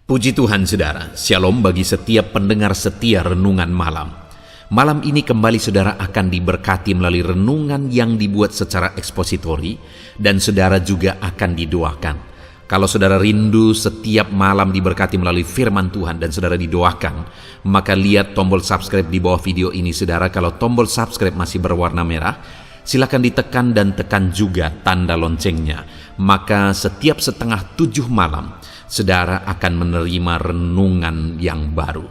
Puji Tuhan saudara, shalom bagi setiap pendengar setia renungan malam. Malam ini kembali saudara akan diberkati melalui renungan yang dibuat secara ekspositori dan saudara juga akan didoakan. Kalau saudara rindu setiap malam diberkati melalui firman Tuhan dan saudara didoakan, maka lihat tombol subscribe di bawah video ini saudara. Kalau tombol subscribe masih berwarna merah, silakan ditekan dan tekan juga tanda loncengnya. Maka setiap 6:30 malam, saudara akan menerima renungan yang baru.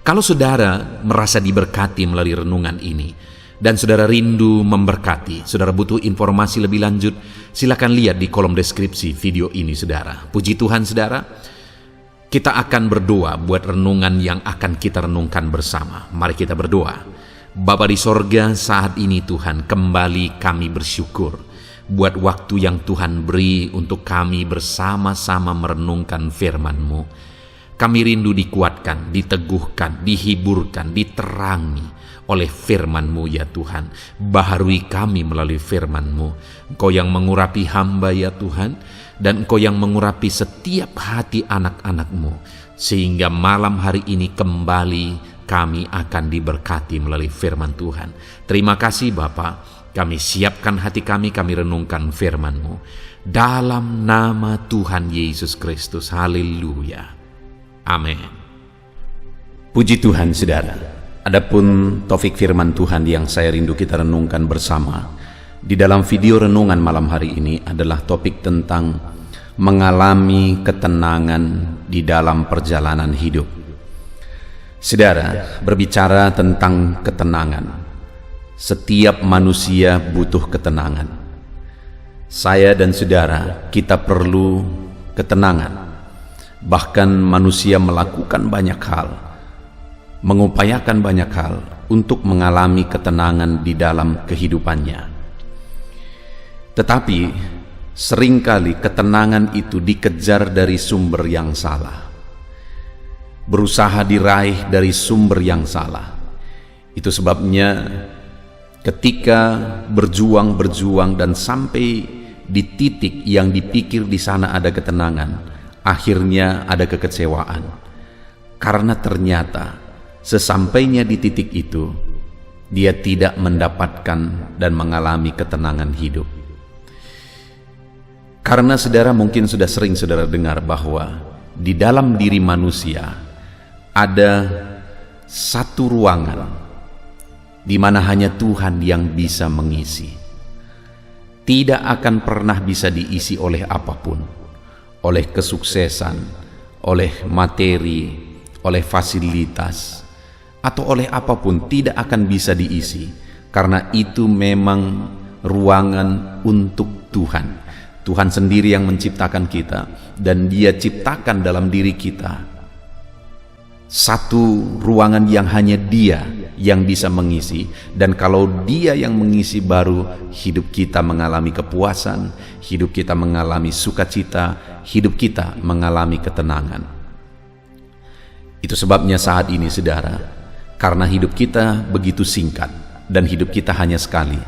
Kalau saudara merasa diberkati melalui renungan ini, dan saudara rindu memberkati, saudara butuh informasi lebih lanjut, silakan lihat di kolom deskripsi video ini saudara. Puji Tuhan saudara, kita akan berdoa buat renungan yang akan kita renungkan bersama. Mari kita berdoa. Bapa di sorga, saat ini Tuhan, kembali kami bersyukur buat waktu yang Tuhan beri untuk kami bersama-sama merenungkan firman-Mu. Kami rindu dikuatkan, diteguhkan, dihiburkan, diterangi oleh firman-Mu ya Tuhan. Baharui kami melalui firman-Mu. Engkau yang mengurapi hamba ya Tuhan, dan Engkau yang mengurapi setiap hati anak-anak-Mu, sehingga malam hari ini kembali kami akan diberkati melalui firman Tuhan. Terima kasih Bapa. Kami siapkan hati kami renungkan firman-Mu. Dalam nama Tuhan Yesus Kristus. Haleluya. Amin. Puji Tuhan saudara. Adapun topik firman Tuhan yang saya rindu kita renungkan bersama di dalam video renungan malam hari ini adalah topik tentang mengalami ketenangan di dalam perjalanan hidup. Saudara, berbicara tentang ketenangan, setiap manusia butuh ketenangan. Saya dan saudara, kita perlu ketenangan. Bahkan manusia melakukan banyak hal, mengupayakan banyak hal untuk mengalami ketenangan di dalam kehidupannya. Tetapi seringkali ketenangan itu dikejar dari sumber yang salah, berusaha diraih dari sumber yang salah. Itu sebabnya ketika berjuang dan sampai di titik yang dipikir di sana ada ketenangan, akhirnya ada kekecewaan. Karena ternyata sesampainya di titik itu, dia tidak mendapatkan dan mengalami ketenangan hidup. Karena saudara mungkin sudah sering saudara dengar bahwa di dalam diri manusia ada satu ruangan di mana hanya Tuhan yang bisa mengisi. Tidak akan pernah bisa diisi oleh apapun, oleh kesuksesan, oleh materi, oleh fasilitas, atau oleh apapun. Tidak akan bisa diisi, karena itu memang ruangan untuk Tuhan. Tuhan sendiri yang menciptakan kita, dan Dia ciptakan dalam diri kita satu ruangan yang hanya Dia yang bisa mengisi. Dan kalau Dia yang mengisi, baru hidup kita mengalami kepuasan, hidup kita mengalami sukacita, hidup kita mengalami ketenangan. Itu sebabnya saat ini saudara, karena hidup kita begitu singkat dan hidup kita hanya sekali,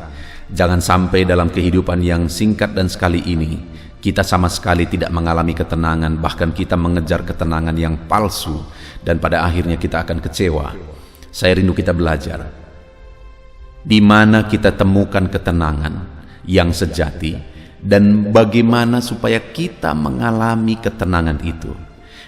jangan sampai dalam kehidupan yang singkat dan sekali ini kita sama sekali tidak mengalami ketenangan, bahkan kita mengejar ketenangan yang palsu, dan pada akhirnya kita akan kecewa. Saya rindu kita belajar di mana kita temukan ketenangan yang sejati, dan bagaimana supaya kita mengalami ketenangan itu.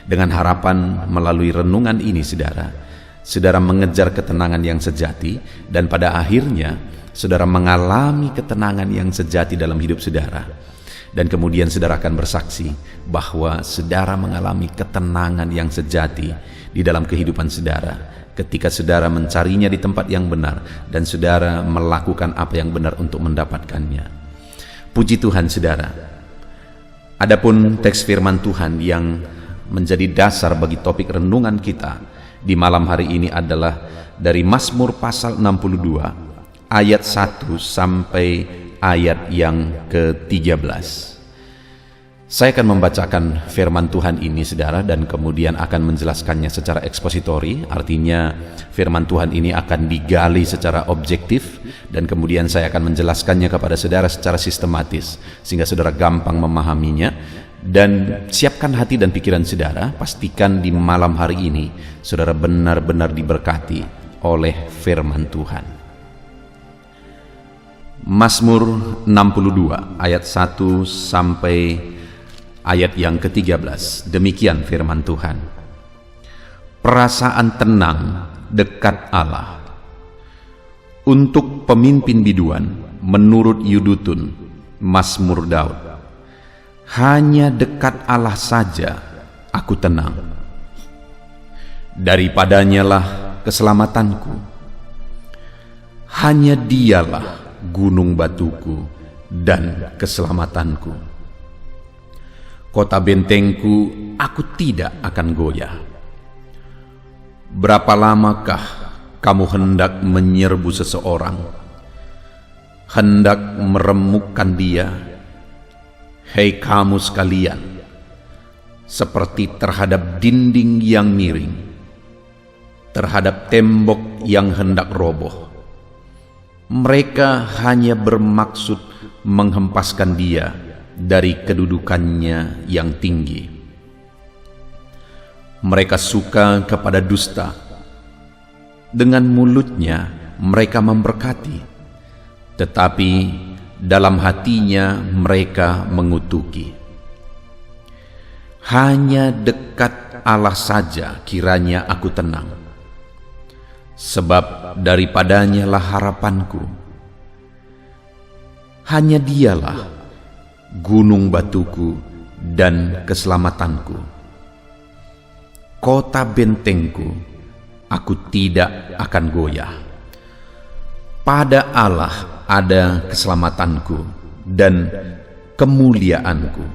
Dengan harapan melalui renungan ini saudara mengejar ketenangan yang sejati, dan pada akhirnya saudara mengalami ketenangan yang sejati dalam hidup saudara. Dan kemudian saudara akan bersaksi bahwa saudara mengalami ketenangan yang sejati di dalam kehidupan saudara ketika saudara mencarinya di tempat yang benar dan saudara melakukan apa yang benar untuk mendapatkannya. Puji Tuhan saudara. Adapun teks firman Tuhan yang menjadi dasar bagi topik renungan kita di malam hari ini adalah dari Mazmur pasal 62 ayat 1 sampai ayat yang ke-13. Saya akan membacakan firman Tuhan ini saudara, dan kemudian akan menjelaskannya secara ekspositori. Artinya firman Tuhan ini akan digali secara objektif, dan kemudian saya akan menjelaskannya kepada saudara secara sistematis, sehingga saudara gampang memahaminya. Dan siapkan hati dan pikiran saudara, pastikan di malam hari ini saudara benar-benar diberkati oleh firman Tuhan. Mazmur 62 ayat 1 sampai ayat yang ke-13. Demikian firman Tuhan. Perasaan tenang dekat Allah. Untuk pemimpin biduan menurut Yudutun, Mazmur Daud. Hanya dekat Allah saja aku tenang. Daripadanya lah keselamatanku. Hanya dialah gunung batuku dan keselamatanku. Kota bentengku, aku tidak akan goyah. Berapa lamakah kamu hendak menyerbu seseorang, hendak meremukkan dia? Hei kamu sekalian, seperti terhadap dinding yang miring, terhadap tembok yang hendak roboh. Mereka hanya bermaksud menghempaskan dia dari kedudukannya yang tinggi. Mereka suka kepada dusta. Dengan mulutnya mereka memberkati, tetapi dalam hatinya mereka mengutuki. Hanya dekat Allah saja kiranya aku tenang, sebab daripadanya lah harapanku. Hanya dialah gunung batuku dan keselamatanku. Kota bentengku, aku tidak akan goyah. Pada Allah ada keselamatanku dan kemuliaanku.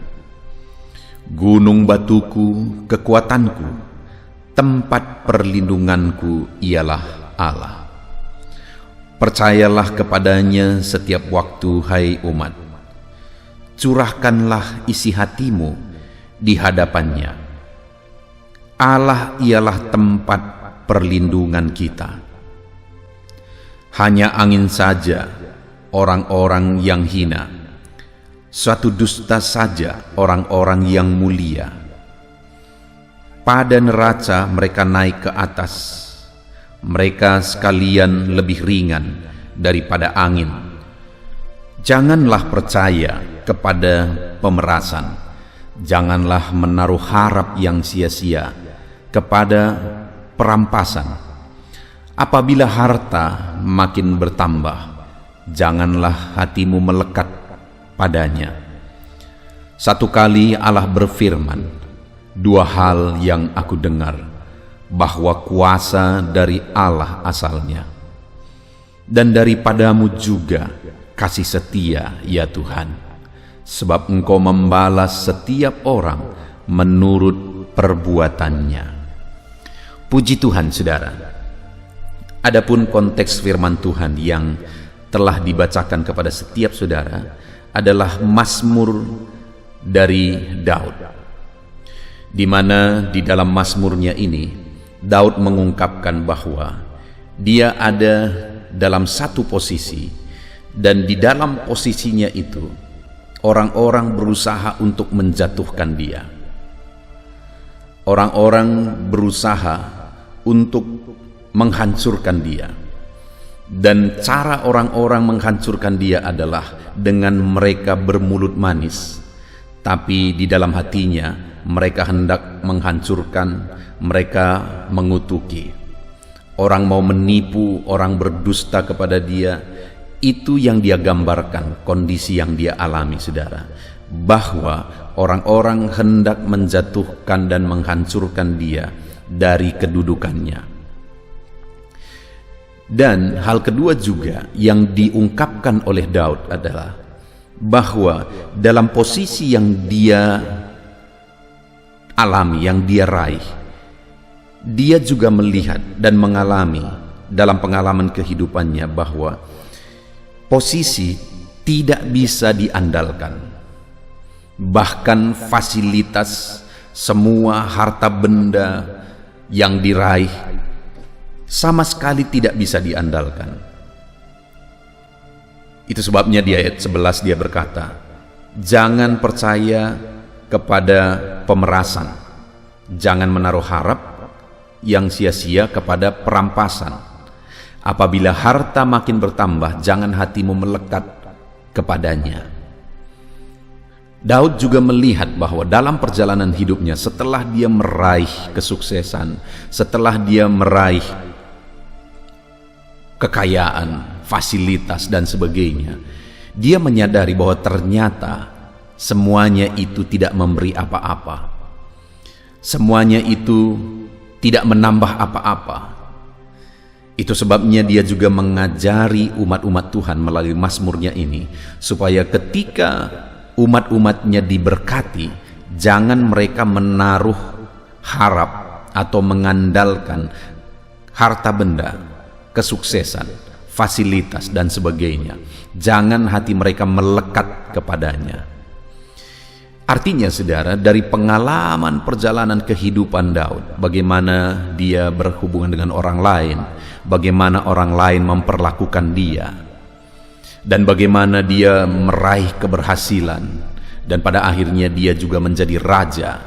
Gunung batuku, kekuatanku, tempat perlindunganku ialah Allah. Percayalah kepadanya setiap waktu, hai umat. Curahkanlah isi hatimu di hadapannya. Allah ialah tempat perlindungan kita. Hanya angin saja orang-orang yang hina, suatu dusta saja orang-orang yang mulia. Pada neraca mereka naik ke atas, mereka sekalian lebih ringan daripada angin. Janganlah percaya kepada pemerasan, janganlah menaruh harap yang sia-sia kepada perampasan. Apabila harta makin bertambah, janganlah hatimu melekat padanya. Satu kali Allah berfirman, dua hal yang aku dengar, bahwa kuasa dari Allah asalnya, dan daripadamu juga kasih setia, ya Tuhan, sebab Engkau membalas setiap orang menurut perbuatannya. Puji Tuhan, saudara. Adapun konteks firman Tuhan yang telah dibacakan kepada setiap saudara adalah Mazmur dari Daud, di mana di dalam Mazmurnya ini Daud mengungkapkan bahwa dia ada dalam satu posisi, dan di dalam posisinya itu orang-orang berusaha untuk menjatuhkan dia. Orang-orang berusaha untuk menghancurkan dia, dan cara orang-orang menghancurkan dia adalah dengan mereka bermulut manis, tapi di dalam hatinya mereka hendak menghancurkan, mereka mengutuki. Orang mau menipu, orang berdusta kepada dia. Itu yang dia gambarkan, kondisi yang dia alami, saudara, bahwa orang-orang hendak menjatuhkan dan menghancurkan dia dari kedudukannya. Dan hal kedua juga yang diungkapkan oleh Daud adalah bahwa dalam posisi yang dia alami, yang dia raih, dia juga melihat dan mengalami dalam pengalaman kehidupannya bahwa posisi tidak bisa diandalkan. Bahkan fasilitas, semua harta benda yang diraih sama sekali tidak bisa diandalkan. Itu sebabnya di ayat 11 dia berkata, jangan percaya kepada pemerasan. Jangan menaruh harap yang sia-sia kepada perampasan. Apabila harta makin bertambah, jangan hatimu melekat kepadanya. Daud juga melihat bahwa dalam perjalanan hidupnya, setelah dia meraih kesuksesan, setelah dia meraih kekayaan, fasilitas dan sebagainya, dia menyadari bahwa ternyata semuanya itu tidak memberi apa-apa. Semuanya itu tidak menambah apa-apa. Itu sebabnya dia juga mengajari umat-umat Tuhan melalui mazmurnya ini, supaya ketika umat-umatnya diberkati, jangan mereka menaruh harap atau mengandalkan harta benda, kesuksesan, fasilitas dan sebagainya. Jangan hati mereka melekat kepadanya. Artinya saudara, dari pengalaman perjalanan kehidupan Daud, bagaimana dia berhubungan dengan orang lain, bagaimana orang lain memperlakukan dia, dan bagaimana dia meraih keberhasilan, dan pada akhirnya dia juga menjadi raja.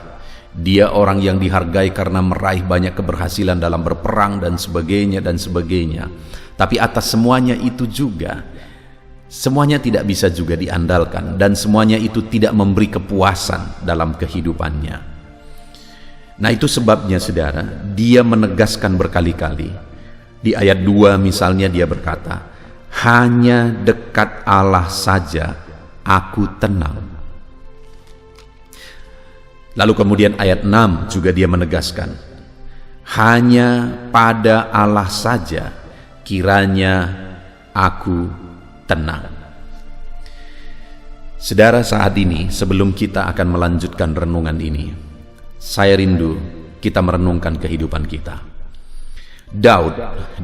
Dia orang yang dihargai karena meraih banyak keberhasilan dalam berperang dan sebagainya dan sebagainya. Tapi atas semuanya itu juga, semuanya tidak bisa juga diandalkan, dan semuanya itu tidak memberi kepuasan dalam kehidupannya. Nah, itu sebabnya saudara, dia menegaskan berkali-kali. Di ayat 2 misalnya dia berkata, hanya dekat Allah saja aku tenang. Lalu kemudian ayat 6 juga dia menegaskan, hanya pada Allah saja kiranya aku tenang. Saudara, saat ini sebelum kita akan melanjutkan renungan ini, saya rindu kita merenungkan kehidupan kita. Daud,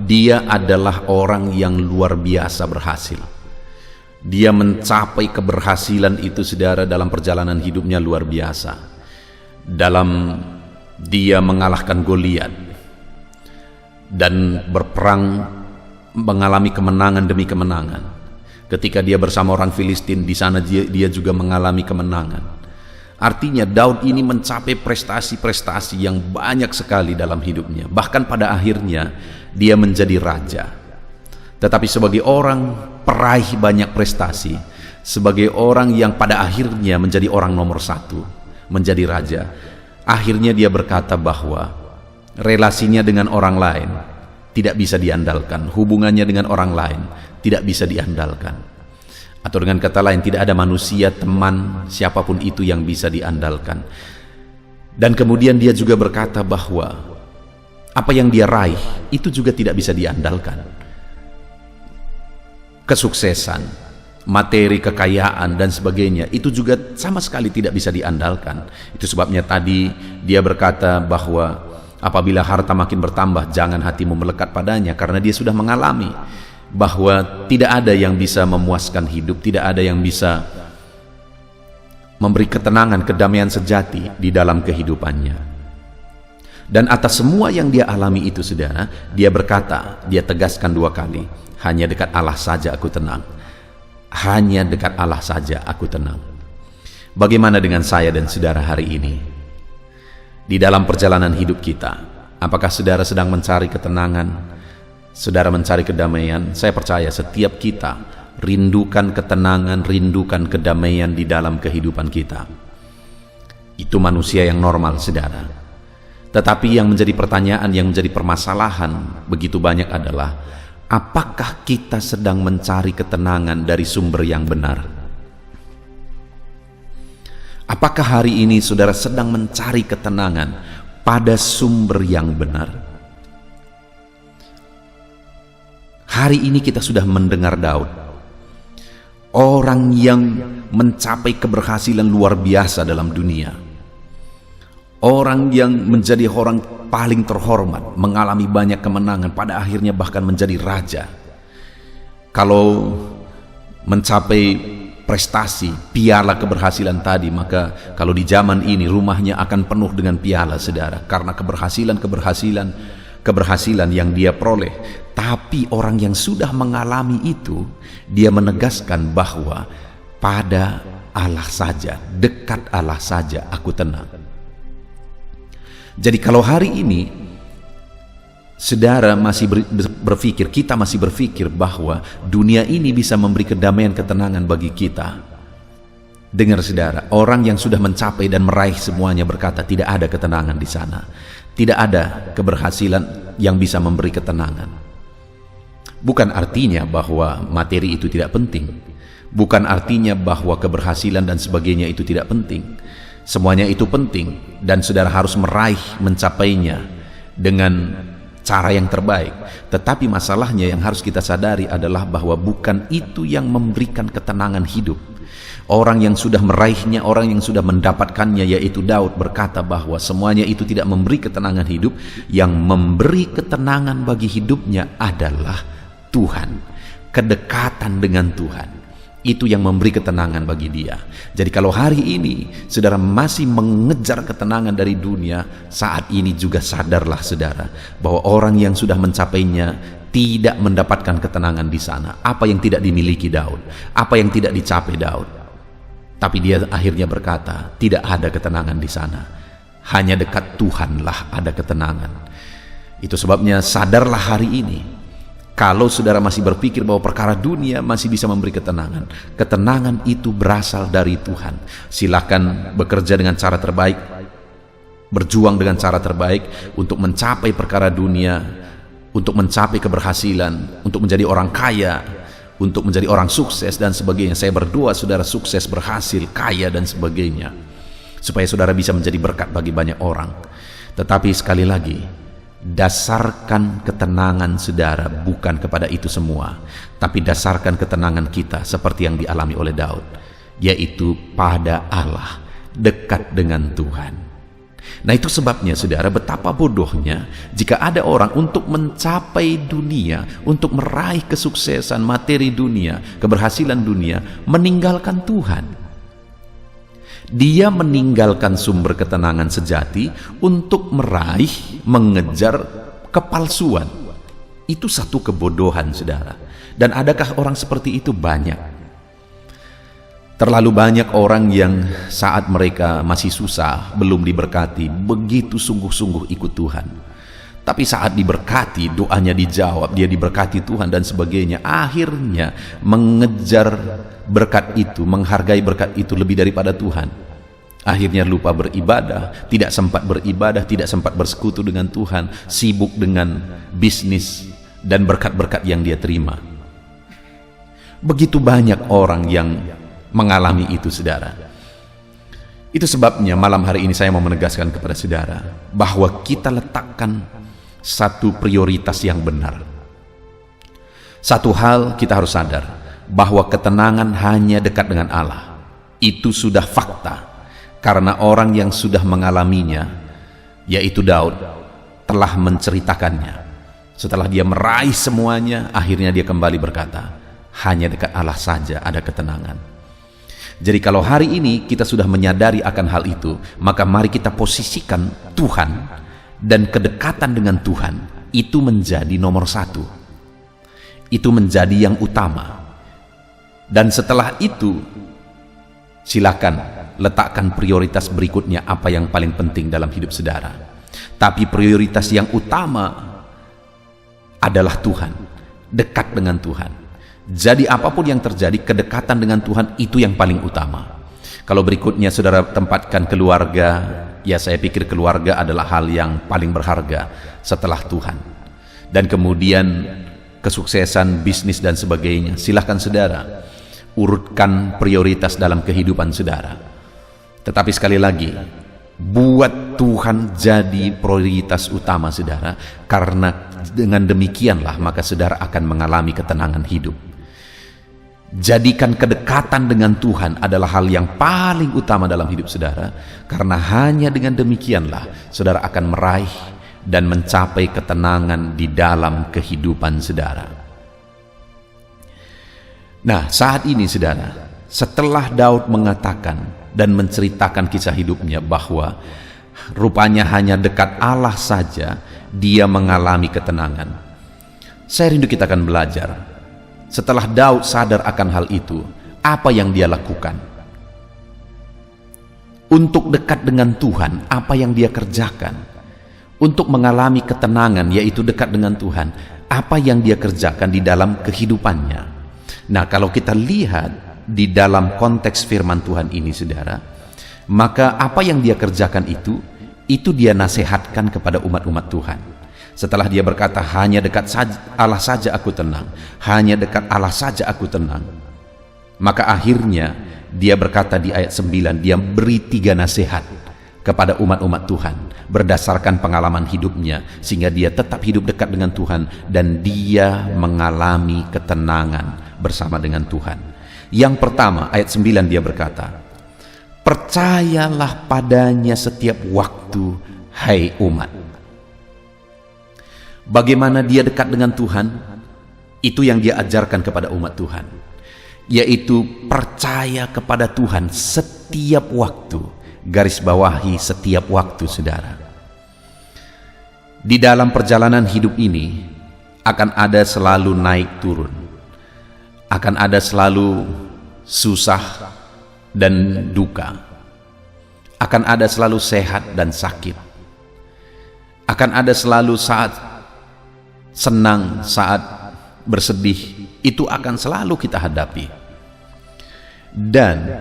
dia adalah orang yang luar biasa berhasil. Dia mencapai keberhasilan itu saudara dalam perjalanan hidupnya luar biasa. Dalam dia mengalahkan Goliat dan berperang, mengalami kemenangan demi kemenangan. Ketika dia bersama orang Filistin, di sana dia juga mengalami kemenangan. Artinya Daud ini mencapai prestasi-prestasi yang banyak sekali dalam hidupnya. Bahkan pada akhirnya dia menjadi raja. Tetapi sebagai orang peraih banyak prestasi, sebagai orang yang pada akhirnya menjadi orang nomor 1, menjadi raja, akhirnya dia berkata bahwa relasinya dengan orang lain tidak bisa diandalkan, hubungannya dengan orang lain tidak bisa diandalkan. Atau dengan kata lain, tidak ada manusia, teman, siapapun itu yang bisa diandalkan. Dan kemudian dia juga berkata bahwa apa yang dia raih itu juga tidak bisa diandalkan. Kesuksesan, materi, kekayaan dan sebagainya itu juga sama sekali tidak bisa diandalkan. Itu sebabnya tadi dia berkata bahwa apabila harta makin bertambah, jangan hatimu melekat padanya, karena dia sudah mengalami bahwa tidak ada yang bisa memuaskan hidup, tidak ada yang bisa memberi ketenangan, kedamaian sejati di dalam kehidupannya. Dan atas semua yang dia alami itu saudara, dia berkata, dia tegaskan 2 kali, hanya dekat Allah saja aku tenang. Hanya dekat Allah saja aku tenang. Bagaimana dengan saya dan saudara hari ini? Di dalam perjalanan hidup kita, apakah saudara sedang mencari ketenangan? Saudara mencari kedamaian? Saya percaya setiap kita rindukan ketenangan, rindukan kedamaian di dalam kehidupan kita. Itu manusia yang normal, saudara. Tetapi yang menjadi pertanyaan, yang menjadi permasalahan begitu banyak adalah, apakah kita sedang mencari ketenangan dari sumber yang benar? Apakah hari ini saudara sedang mencari ketenangan pada sumber yang benar? Hari ini kita sudah mendengar Daud, orang yang mencapai keberhasilan luar biasa dalam dunia, orang yang menjadi orang paling terhormat, mengalami banyak kemenangan, pada akhirnya bahkan menjadi raja. Kalau mencapai prestasi, piala keberhasilan tadi, maka kalau di zaman ini rumahnya akan penuh dengan piala, saudara, karena keberhasilan yang dia peroleh. Tapi orang yang sudah mengalami itu, dia menegaskan bahwa pada Allah saja, dekat Allah saja aku tenang. Jadi kalau hari ini saudara masih berpikir, kita masih berpikir bahwa dunia ini bisa memberi kedamaian, ketenangan bagi kita. Dengar saudara, orang yang sudah mencapai dan meraih semuanya berkata tidak ada ketenangan di sana. Tidak ada keberhasilan yang bisa memberi ketenangan. Bukan artinya bahwa materi itu tidak penting. Bukan artinya bahwa keberhasilan dan sebagainya itu tidak penting. Semuanya itu penting dan saudara harus meraih, mencapainya dengan cara yang terbaik. Tetapi masalahnya yang harus kita sadari adalah bahwa bukan itu yang memberikan ketenangan hidup. Orang yang sudah meraihnya, orang yang sudah mendapatkannya, yaitu Daud, berkata bahwa semuanya itu tidak memberi ketenangan hidup. Yang memberi ketenangan bagi hidupnya adalah Tuhan, kedekatan dengan Tuhan. Itu yang memberi ketenangan bagi dia. Jadi kalau hari ini saudara masih mengejar ketenangan dari dunia, saat ini juga sadarlah saudara bahwa orang yang sudah mencapainya tidak mendapatkan ketenangan di sana. Apa yang tidak dimiliki Daud, apa yang tidak dicapai Daud. Tapi dia akhirnya berkata, tidak ada ketenangan di sana. Hanya dekat Tuhanlah ada ketenangan. Itu sebabnya sadarlah hari ini. Kalau saudara masih berpikir bahwa perkara dunia masih bisa memberi ketenangan, ketenangan itu berasal dari Tuhan. Silakan bekerja dengan cara terbaik, berjuang dengan cara terbaik untuk mencapai perkara dunia, untuk mencapai keberhasilan, untuk menjadi orang kaya, untuk menjadi orang sukses dan sebagainya. Saya berdoa saudara sukses, berhasil, kaya dan sebagainya, supaya saudara bisa menjadi berkat bagi banyak orang. Tetapi sekali lagi, dasarkan ketenangan saudara bukan kepada itu semua, tapi dasarkan ketenangan kita seperti yang dialami oleh Daud, yaitu pada Allah, dekat dengan Tuhan. Nah itu sebabnya saudara, betapa bodohnya jika ada orang untuk mencapai dunia, untuk meraih kesuksesan materi dunia, keberhasilan dunia, meninggalkan Tuhan. Dia meninggalkan sumber ketenangan sejati untuk meraih, mengejar kepalsuan. Itu satu kebodohan saudara. Dan adakah orang seperti itu? Banyak. Terlalu banyak orang yang saat mereka masih susah, belum diberkati, begitu sungguh-sungguh ikut Tuhan. Tapi saat diberkati, doanya dijawab, dia diberkati Tuhan dan sebagainya, akhirnya mengejar berkat itu, menghargai berkat itu lebih daripada Tuhan. Akhirnya lupa beribadah, tidak sempat beribadah, tidak sempat bersekutu dengan Tuhan, sibuk dengan bisnis dan berkat-berkat yang dia terima. Begitu banyak orang yang mengalami itu saudara. Itu sebabnya malam hari ini saya mau menegaskan kepada saudara bahwa kita letakkan satu prioritas yang benar. Satu hal kita harus sadar, bahwa ketenangan hanya dekat dengan Allah. Itu sudah fakta, karena orang yang sudah mengalaminya, yaitu Daud, telah menceritakannya. Setelah dia meraih semuanya, akhirnya dia kembali berkata, hanya dekat Allah saja ada ketenangan. Jadi kalau hari ini kita sudah menyadari akan hal itu, maka mari kita posisikan Tuhan dan kedekatan dengan Tuhan itu menjadi nomor satu. Itu menjadi yang utama. Dan setelah itu, silakan letakkan prioritas berikutnya apa yang paling penting dalam hidup saudara. Tapi prioritas yang utama adalah Tuhan, dekat dengan Tuhan. Jadi apapun yang terjadi, kedekatan dengan Tuhan itu yang paling utama. Kalau berikutnya saudara tempatkan keluarga, ya saya pikir keluarga adalah hal yang paling berharga setelah Tuhan. Dan kemudian kesuksesan, bisnis dan sebagainya. Silahkan saudara urutkan prioritas dalam kehidupan saudara. Tetapi sekali lagi, buat Tuhan jadi prioritas utama saudara, karena dengan demikianlah maka saudara akan mengalami ketenangan hidup. Jadikan kedekatan dengan Tuhan adalah hal yang paling utama dalam hidup saudara, karena hanya dengan demikianlah saudara akan meraih dan mencapai ketenangan di dalam kehidupan saudara. Nah, saat ini saudara, setelah Daud mengatakan dan menceritakan kisah hidupnya bahwa rupanya hanya dekat Allah saja dia mengalami ketenangan, saya rindu kita akan belajar. Setelah Daud sadar akan hal itu, apa yang dia lakukan? untuk dekat dengan Tuhan, apa yang dia kerjakan, untuk mengalami ketenangan, yaitu dekat dengan Tuhan, apa yang dia kerjakan di dalam kehidupannya. Nah, kalau kita lihat di dalam konteks firman Tuhan ini, saudara, maka apa yang dia kerjakan itu dia nasihatkan kepada umat-umat Tuhan. Setelah dia berkata, hanya dekat Allah saja aku tenang, hanya dekat Allah saja aku tenang, maka akhirnya dia berkata di ayat 9, dia beri 3 nasihat kepada umat-umat Tuhan berdasarkan pengalaman hidupnya, sehingga dia tetap hidup dekat dengan Tuhan dan dia mengalami ketenangan bersama dengan Tuhan. Yang pertama, ayat 9 dia berkata, percayalah padanya setiap waktu, hai umat. Bagaimana dia dekat dengan Tuhan? Itu yang dia ajarkan kepada umat Tuhan, yaitu percaya kepada Tuhan setiap waktu. Garis bawahi setiap waktu, saudara. Di dalam perjalanan hidup ini akan ada selalu naik turun, akan ada selalu susah dan duka, akan ada selalu sehat dan sakit, akan ada selalu saat senang, saat bersedih. Itu akan selalu kita hadapi. Dan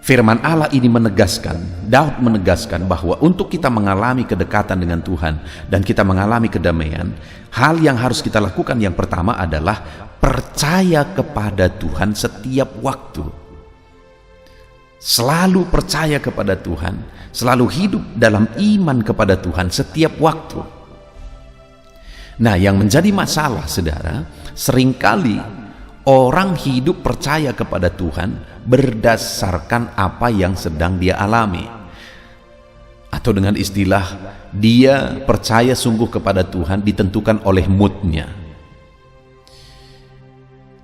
firman Allah ini menegaskan, Daud menegaskan bahwa untuk kita mengalami kedekatan dengan Tuhan dan kita mengalami kedamaian, hal yang harus kita lakukan yang pertama adalah percaya kepada Tuhan setiap waktu. Selalu percaya kepada Tuhan, selalu hidup dalam iman kepada Tuhan setiap waktu. Nah, yang menjadi masalah, saudara, seringkali orang hidup percaya kepada Tuhan berdasarkan apa yang sedang dia alami, atau dengan istilah, dia percaya sungguh kepada Tuhan ditentukan oleh moodnya.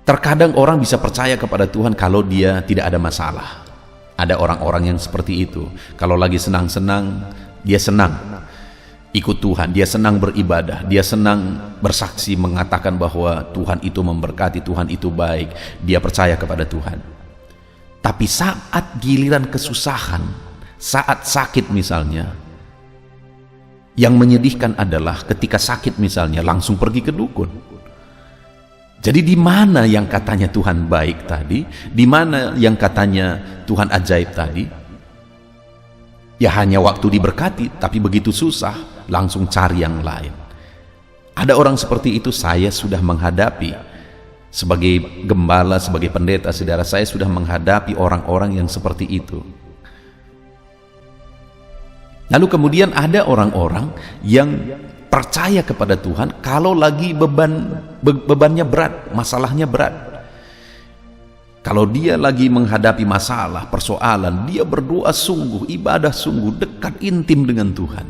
Terkadang orang bisa percaya kepada Tuhan kalau dia tidak ada masalah. Ada orang-orang yang seperti itu. Kalau lagi senang-senang, dia senang ikut Tuhan, dia senang beribadah, dia senang bersaksi mengatakan bahwa Tuhan itu memberkati, Tuhan itu baik, dia percaya kepada Tuhan. Tapi saat giliran kesusahan, saat sakit misalnya, yang menyedihkan adalah ketika sakit misalnya langsung pergi ke dukun. Jadi di mana yang katanya Tuhan baik tadi, di mana yang katanya Tuhan ajaib tadi? Ya hanya waktu diberkati, tapi begitu susah langsung cari yang lain. Ada orang seperti itu, saya sudah menghadapi sebagai gembala, sebagai pendeta, saudara, saya sudah menghadapi orang-orang yang seperti itu. Lalu kemudian ada orang-orang yang percaya kepada Tuhan kalau lagi bebannya berat, masalahnya berat. Kalau dia lagi menghadapi masalah, persoalan, dia berdoa sungguh, ibadah sungguh, dekat intim dengan Tuhan,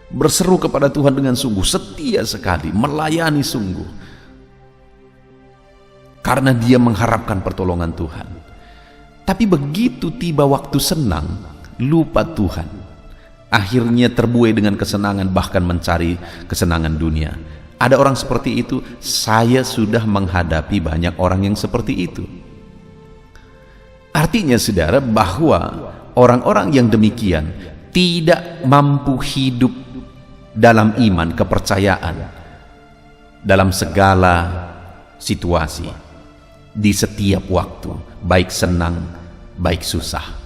berseru kepada Tuhan dengan sungguh, setia sekali, melayani sungguh, karena dia mengharapkan pertolongan Tuhan. Tapi begitu tiba waktu senang, lupa Tuhan, akhirnya terbuai dengan kesenangan, bahkan mencari kesenangan dunia. Ada orang seperti itu. Saya sudah menghadapi banyak orang yang seperti itu. Artinya, saudara, bahwa orang-orang yang demikian tidak mampu hidup dalam iman, kepercayaan, dalam segala situasi, di setiap waktu, baik senang, baik susah.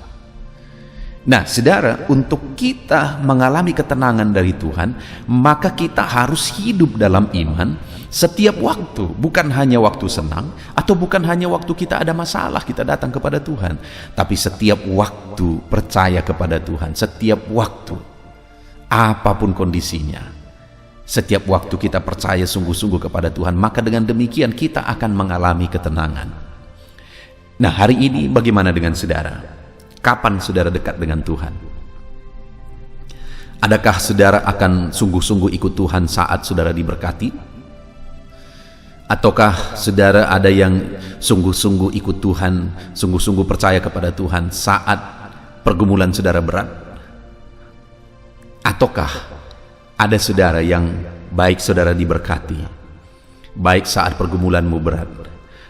Nah, saudara, untuk kita mengalami ketenangan dari Tuhan, maka kita harus hidup dalam iman setiap waktu, bukan hanya waktu senang, atau bukan hanya waktu kita ada masalah kita datang kepada Tuhan, tapi setiap waktu percaya kepada Tuhan, setiap waktu, apapun kondisinya, setiap waktu kita percaya sungguh-sungguh kepada Tuhan, maka dengan demikian kita akan mengalami ketenangan. Nah, hari ini bagaimana dengan saudara? Kapan saudara dekat dengan Tuhan? Adakah saudara akan sungguh-sungguh ikut Tuhan saat saudara diberkati? Ataukah saudara ada yang sungguh-sungguh ikut Tuhan, sungguh-sungguh percaya kepada Tuhan saat pergumulan saudara berat? Ataukah ada saudara yang baik saudara diberkati, baik saat pergumulanmu berat,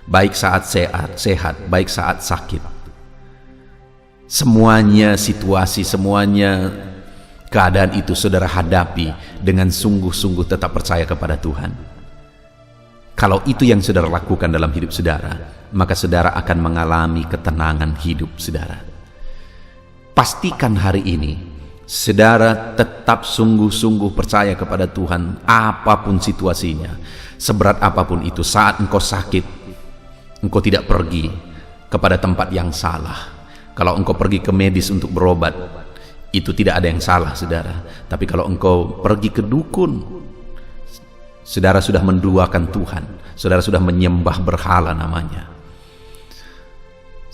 baik saat sehat, baik saat sakit, Semuanya situasi, semuanya keadaan itu saudara hadapi dengan sungguh-sungguh tetap percaya kepada Tuhan. Kalau itu yang saudara lakukan dalam hidup saudara, maka saudara akan mengalami ketenangan hidup saudara. Pastikan hari ini saudara tetap sungguh-sungguh percaya kepada Tuhan apapun situasinya, seberat apapun itu. Saat engkau sakit, engkau tidak pergi kepada tempat yang salah. Kalau engkau pergi ke medis untuk berobat, itu tidak ada yang salah saudara. Tapi kalau engkau pergi ke dukun, saudara sudah menduakan Tuhan, saudara sudah menyembah berhala namanya.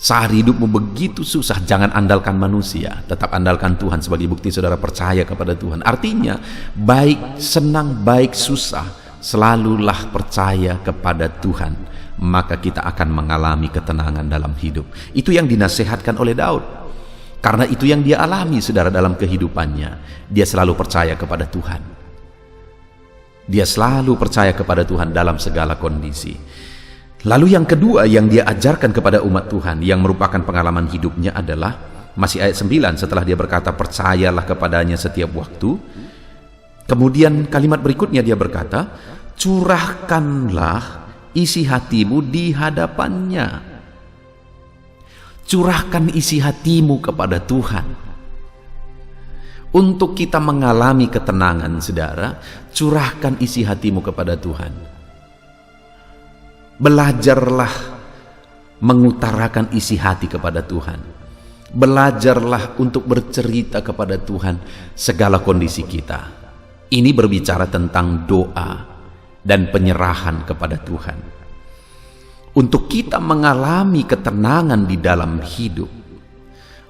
Saat hidupmu begitu susah, jangan andalkan manusia, tetap andalkan Tuhan sebagai bukti saudara percaya kepada Tuhan. Artinya, baik senang, baik susah, selalulah percaya kepada Tuhan, maka kita akan mengalami ketenangan dalam hidup. Itu yang dinasihatkan oleh Daud, karena itu yang dia alami saudara dalam kehidupannya. Dia selalu percaya kepada Tuhan. Dia selalu percaya kepada Tuhan dalam segala kondisi. Lalu yang kedua yang dia ajarkan kepada umat Tuhan yang merupakan pengalaman hidupnya adalah, masih ayat 9, setelah dia berkata percayalah kepadanya setiap waktu, kemudian kalimat berikutnya dia berkata, curahkanlah isi hatimu di hadapannya. Curahkan isi hatimu kepada Tuhan. Untuk kita mengalami ketenangan saudara, curahkan isi hatimu kepada Tuhan. Belajarlah mengutarakan isi hati kepada Tuhan. Belajarlah untuk bercerita kepada Tuhan segala kondisi kita. Ini berbicara tentang doa dan penyerahan kepada Tuhan. Untuk kita mengalami ketenangan di dalam hidup,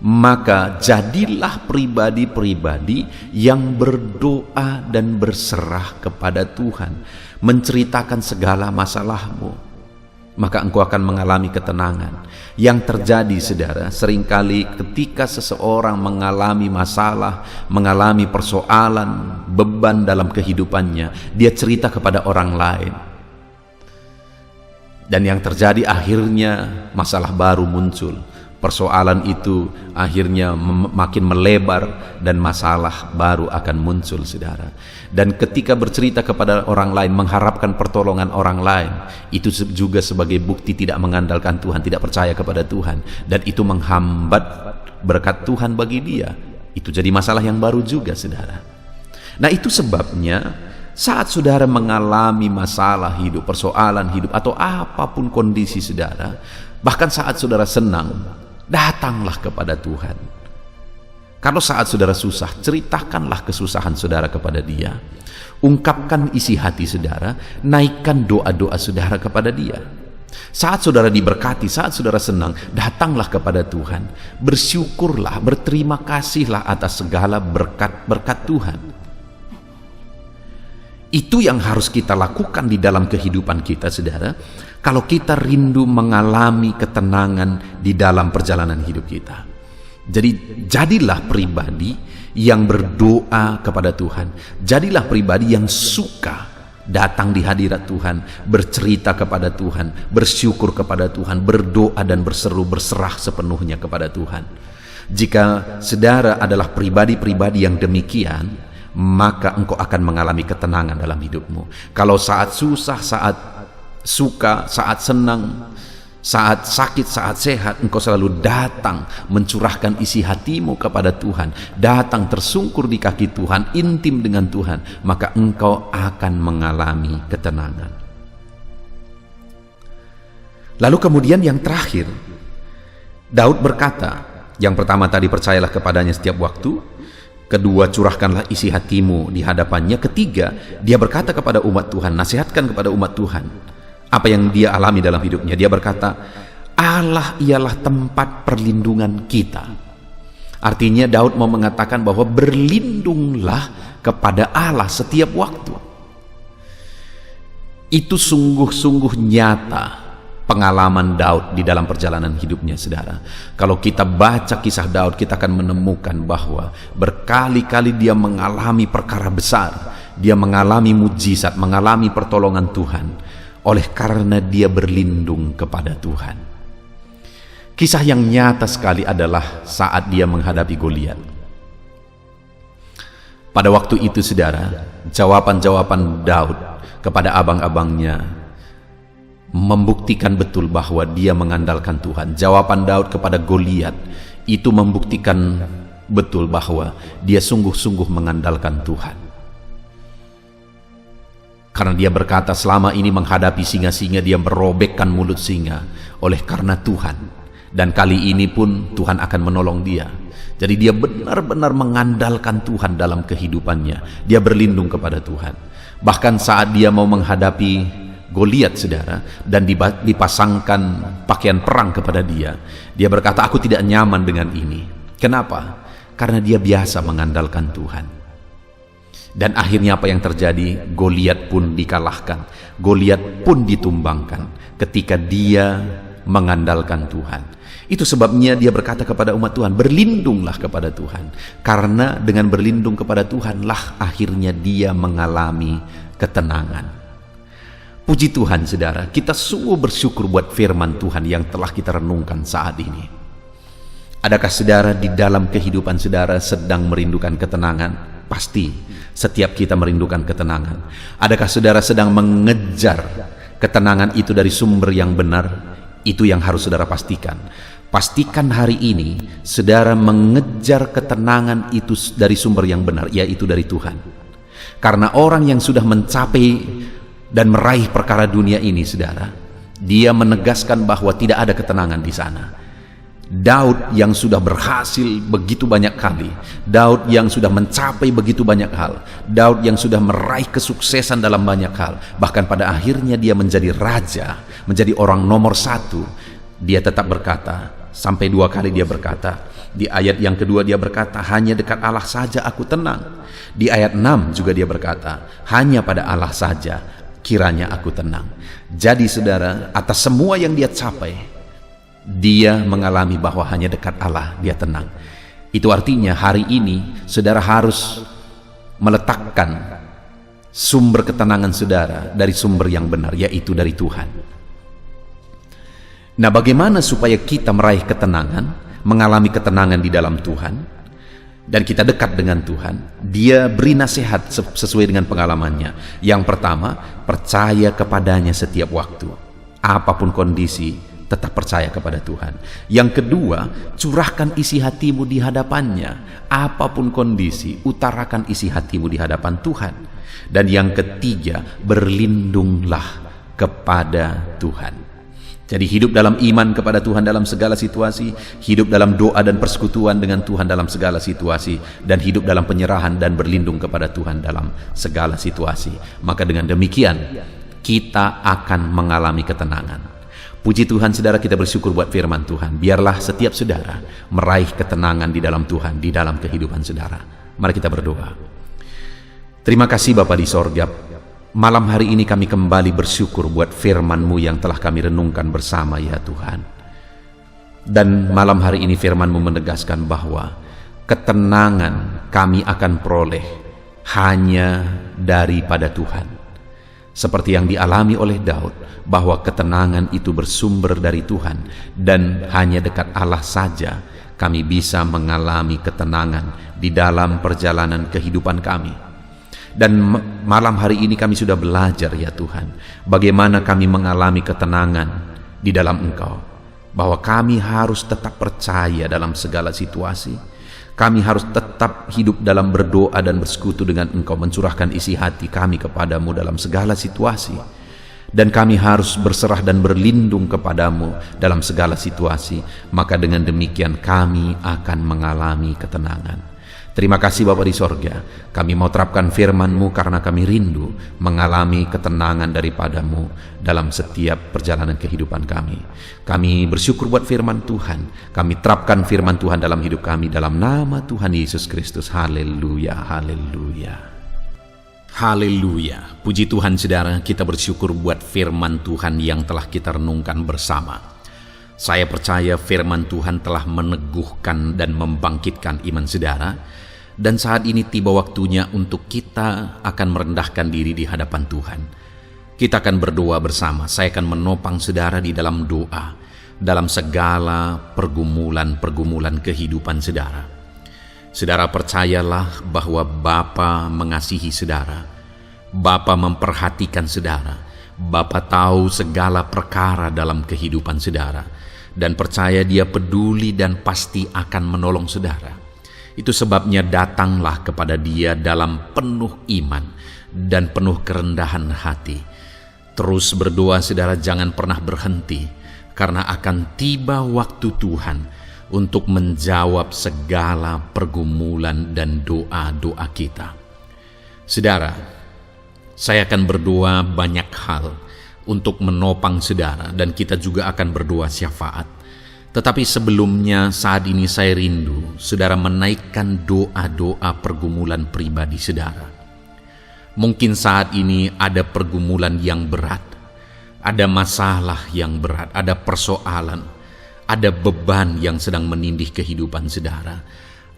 maka jadilah pribadi-pribadi yang berdoa dan berserah kepada Tuhan, menceritakan segala masalahmu. Maka engkau akan mengalami ketenangan. Yang terjadi saudara, seringkali ketika seseorang mengalami masalah, mengalami persoalan, beban dalam kehidupannya, dia cerita kepada orang lain. Dan yang terjadi akhirnya masalah baru muncul. Persoalan itu akhirnya makin melebar dan masalah baru akan muncul saudara. Dan ketika bercerita kepada orang lain, mengharapkan pertolongan orang lain, itu juga sebagai bukti tidak mengandalkan Tuhan, tidak percaya kepada Tuhan, dan itu menghambat berkat Tuhan bagi dia. Itu jadi masalah yang baru juga saudara. Nah, itu sebabnya saat saudara mengalami masalah hidup, persoalan hidup, atau apapun kondisi saudara, bahkan saat saudara senang, datanglah kepada Tuhan. Kalau saat saudara susah, ceritakanlah kesusahan saudara kepada Dia. Ungkapkan isi hati saudara, naikkan doa-doa saudara kepada Dia. Saat saudara diberkati, saat saudara senang, datanglah kepada Tuhan. Bersyukurlah, berterima kasihlah atas segala berkat-berkat Tuhan. Itu yang harus kita lakukan di dalam kehidupan kita saudara, kalau kita rindu mengalami ketenangan di dalam perjalanan hidup kita. Jadi jadilah pribadi yang berdoa kepada Tuhan. Jadilah pribadi yang suka datang di hadirat Tuhan, bercerita kepada Tuhan, bersyukur kepada Tuhan, berdoa dan berserah sepenuhnya kepada Tuhan. Jika saudara adalah pribadi-pribadi yang demikian, maka engkau akan mengalami ketenangan dalam hidupmu. Kalau saat susah, saat suka, saat senang, saat sakit, saat sehat, engkau selalu datang mencurahkan isi hatimu kepada Tuhan, datang tersungkur di kaki Tuhan, intim dengan Tuhan, maka engkau akan mengalami ketenangan. Lalu kemudian yang terakhir, Daud berkata, yang pertama tadi percayalah kepadanya setiap waktu, kedua curahkanlah isi hatimu di hadapannya, ketiga dia berkata kepada umat Tuhan, nasihatkan kepada umat Tuhan apa yang dia alami dalam hidupnya. Dia berkata, Allah ialah tempat perlindungan kita. Artinya Daud mau mengatakan bahwa berlindunglah kepada Allah setiap waktu. Itu sungguh-sungguh nyata pengalaman Daud di dalam perjalanan hidupnya saudara. Kalau kita baca kisah Daud, kita akan menemukan bahwa berkali-kali dia mengalami perkara besar, dia mengalami mujizat, mengalami pertolongan Tuhan oleh karena dia berlindung kepada Tuhan. Kisah yang nyata sekali adalah saat dia menghadapi Goliat. Pada waktu itu saudara, jawaban-jawaban Daud kepada abang-abangnya membuktikan betul bahwa dia mengandalkan Tuhan. Jawaban Daud kepada Goliat itu membuktikan betul bahwa dia sungguh-sungguh mengandalkan Tuhan. Karena dia berkata selama ini menghadapi singa-singa, dia merobekkan mulut singa oleh karena Tuhan. Dan kali ini pun Tuhan akan menolong dia. Jadi dia benar-benar mengandalkan Tuhan dalam kehidupannya. Dia berlindung kepada Tuhan. Bahkan saat dia mau menghadapi Goliat saudara, dan dipasangkan pakaian perang kepada dia berkata, aku tidak nyaman dengan ini. Kenapa? Karena dia biasa mengandalkan Tuhan. Dan akhirnya apa yang terjadi? Goliat pun dikalahkan, Goliat pun ditumbangkan ketika dia mengandalkan Tuhan. Itu sebabnya dia berkata kepada umat Tuhan, berlindunglah kepada Tuhan. Karena dengan berlindung kepada Tuhanlah akhirnya dia mengalami ketenangan. Puji Tuhan saudara, kita sungguh bersyukur buat firman Tuhan yang telah kita renungkan saat ini. Adakah saudara di dalam kehidupan saudara sedang merindukan ketenangan? Pasti setiap kita merindukan ketenangan. Adakah saudara sedang mengejar ketenangan itu dari sumber yang benar? Itu yang harus saudara pastikan. Pastikan hari ini saudara mengejar ketenangan itu dari sumber yang benar, yaitu dari Tuhan. Karena orang yang sudah mencapai dan meraih perkara dunia ini saudara, dia menegaskan bahwa tidak ada ketenangan di sana. Daud yang sudah berhasil begitu banyak kali, Daud yang sudah mencapai begitu banyak hal, Daud yang sudah meraih kesuksesan dalam banyak hal, bahkan pada akhirnya dia menjadi raja, menjadi orang nomor satu, dia tetap berkata, sampai 2 kali dia berkata, di ayat yang kedua dia berkata, hanya dekat Allah saja aku tenang. Di ayat 6 juga dia berkata, hanya pada Allah saja kiranya aku tenang. Jadi saudara, atas semua yang dia capai, dia mengalami bahwa hanya dekat Allah dia tenang. Itu artinya hari ini saudara harus meletakkan sumber ketenangan saudara dari sumber yang benar, yaitu dari Tuhan. Nah, bagaimana supaya kita meraih ketenangan, mengalami ketenangan di dalam Tuhan, dan kita dekat dengan Tuhan? Dia beri nasihat sesuai dengan pengalamannya. Yang pertama, percaya kepadanya setiap waktu. Apapun kondisi, tetap percaya kepada Tuhan. Yang kedua, curahkan isi hatimu di hadapannya. Apapun kondisi, utarakan isi hatimu di hadapan Tuhan. Dan yang ketiga, berlindunglah kepada Tuhan. Jadi hidup dalam iman kepada Tuhan dalam segala situasi, hidup dalam doa dan persekutuan dengan Tuhan dalam segala situasi, dan hidup dalam penyerahan dan berlindung kepada Tuhan dalam segala situasi. Maka dengan demikian, kita akan mengalami ketenangan. Puji Tuhan saudara, kita bersyukur buat firman Tuhan. Biarlah setiap saudara meraih ketenangan di dalam Tuhan, di dalam kehidupan saudara. Mari kita berdoa. Terima kasih Bapa di sorga. Malam hari ini kami kembali bersyukur buat firman-Mu yang telah kami renungkan bersama ya Tuhan. Dan malam hari ini firman-Mu menegaskan bahwa ketenangan kami akan peroleh hanya daripada Tuhan. Seperti yang dialami oleh Daud, bahwa ketenangan itu bersumber dari Tuhan, dan hanya dekat Allah saja kami bisa mengalami ketenangan di dalam perjalanan kehidupan kami. Dan malam hari ini kami sudah belajar ya Tuhan, bagaimana kami mengalami ketenangan di dalam Engkau, bahwa kami harus tetap percaya dalam segala situasi. Kami harus tetap hidup dalam berdoa dan bersekutu dengan Engkau, mencurahkan isi hati kami kepadamu dalam segala situasi. Dan kami harus berserah dan berlindung kepadamu dalam segala situasi. Maka dengan demikian kami akan mengalami ketenangan. Terima kasih Bapa di sorga, kami mau terapkan firman-Mu karena kami rindu mengalami ketenangan daripadamu dalam setiap perjalanan kehidupan kami. Kami bersyukur buat firman Tuhan, kami terapkan firman Tuhan dalam hidup kami dalam nama Tuhan Yesus Kristus. Haleluya, haleluya, haleluya. Puji Tuhan saudara, kita bersyukur buat firman Tuhan yang telah kita renungkan bersama. Saya percaya firman Tuhan telah meneguhkan dan membangkitkan iman saudara. Dan saat ini tiba waktunya untuk kita akan merendahkan diri di hadapan Tuhan. Kita akan berdoa bersama. Saya akan menopang saudara di dalam doa. dalam segala pergumulan-pergumulan kehidupan saudara. Saudara percayalah bahwa Bapa mengasihi saudara. Bapa memperhatikan saudara. Bapa tahu segala perkara dalam kehidupan saudara. Dan percaya Dia peduli dan pasti akan menolong saudara. Itu sebabnya datanglah kepada Dia dalam penuh iman dan penuh kerendahan hati. Terus berdoa saudara, jangan pernah berhenti, karena akan tiba waktu Tuhan untuk menjawab segala pergumulan dan doa-doa kita. Saudara, saya akan berdoa banyak hal untuk menopang saudara, dan kita juga akan berdoa syafaat. Tetapi sebelumnya saat ini saya rindu saudara menaikkan doa-doa pergumulan pribadi saudara. Mungkin saat ini ada pergumulan yang berat, ada masalah yang berat, ada persoalan, ada beban yang sedang menindih kehidupan saudara.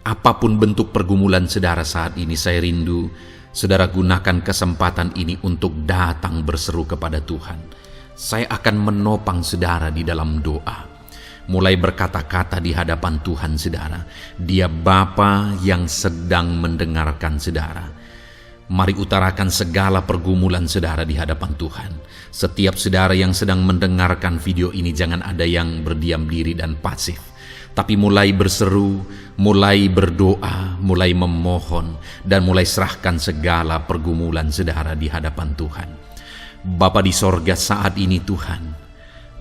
Apapun bentuk pergumulan saudara saat ini, saya rindu saudara gunakan kesempatan ini untuk datang berseru kepada Tuhan. Saya akan menopang saudara di dalam doa. Mulai berkata-kata di hadapan Tuhan saudara. Dia Bapa yang sedang mendengarkan saudara. Mari utarakan segala pergumulan saudara di hadapan Tuhan. Setiap saudara yang sedang mendengarkan video ini, jangan ada yang berdiam diri dan pasif, tapi mulai berseru, mulai berdoa, mulai memohon, dan mulai serahkan segala pergumulan saudara di hadapan Tuhan. Bapa di sorga, saat ini Tuhan,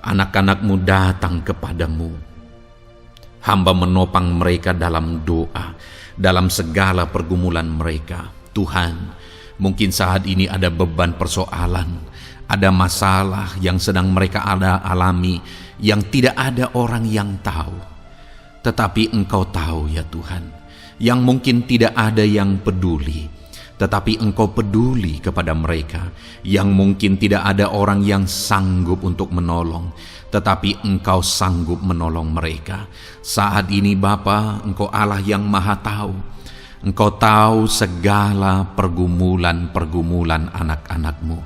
anak-anak-Mu datang kepadamu. Hamba menopang mereka dalam doa, dalam segala pergumulan mereka. Tuhan, mungkin saat ini ada beban persoalan, ada masalah yang sedang mereka alami, yang tidak ada orang yang tahu. Tetapi Engkau tahu ya Tuhan, yang mungkin tidak ada yang peduli, tetapi Engkau peduli kepada mereka. Yang mungkin tidak ada orang yang sanggup untuk menolong, tetapi Engkau sanggup menolong mereka. Saat ini Bapa, Engkau Allah yang Maha Tahu. Engkau tahu segala pergumulan-pergumulan anak-anak-Mu.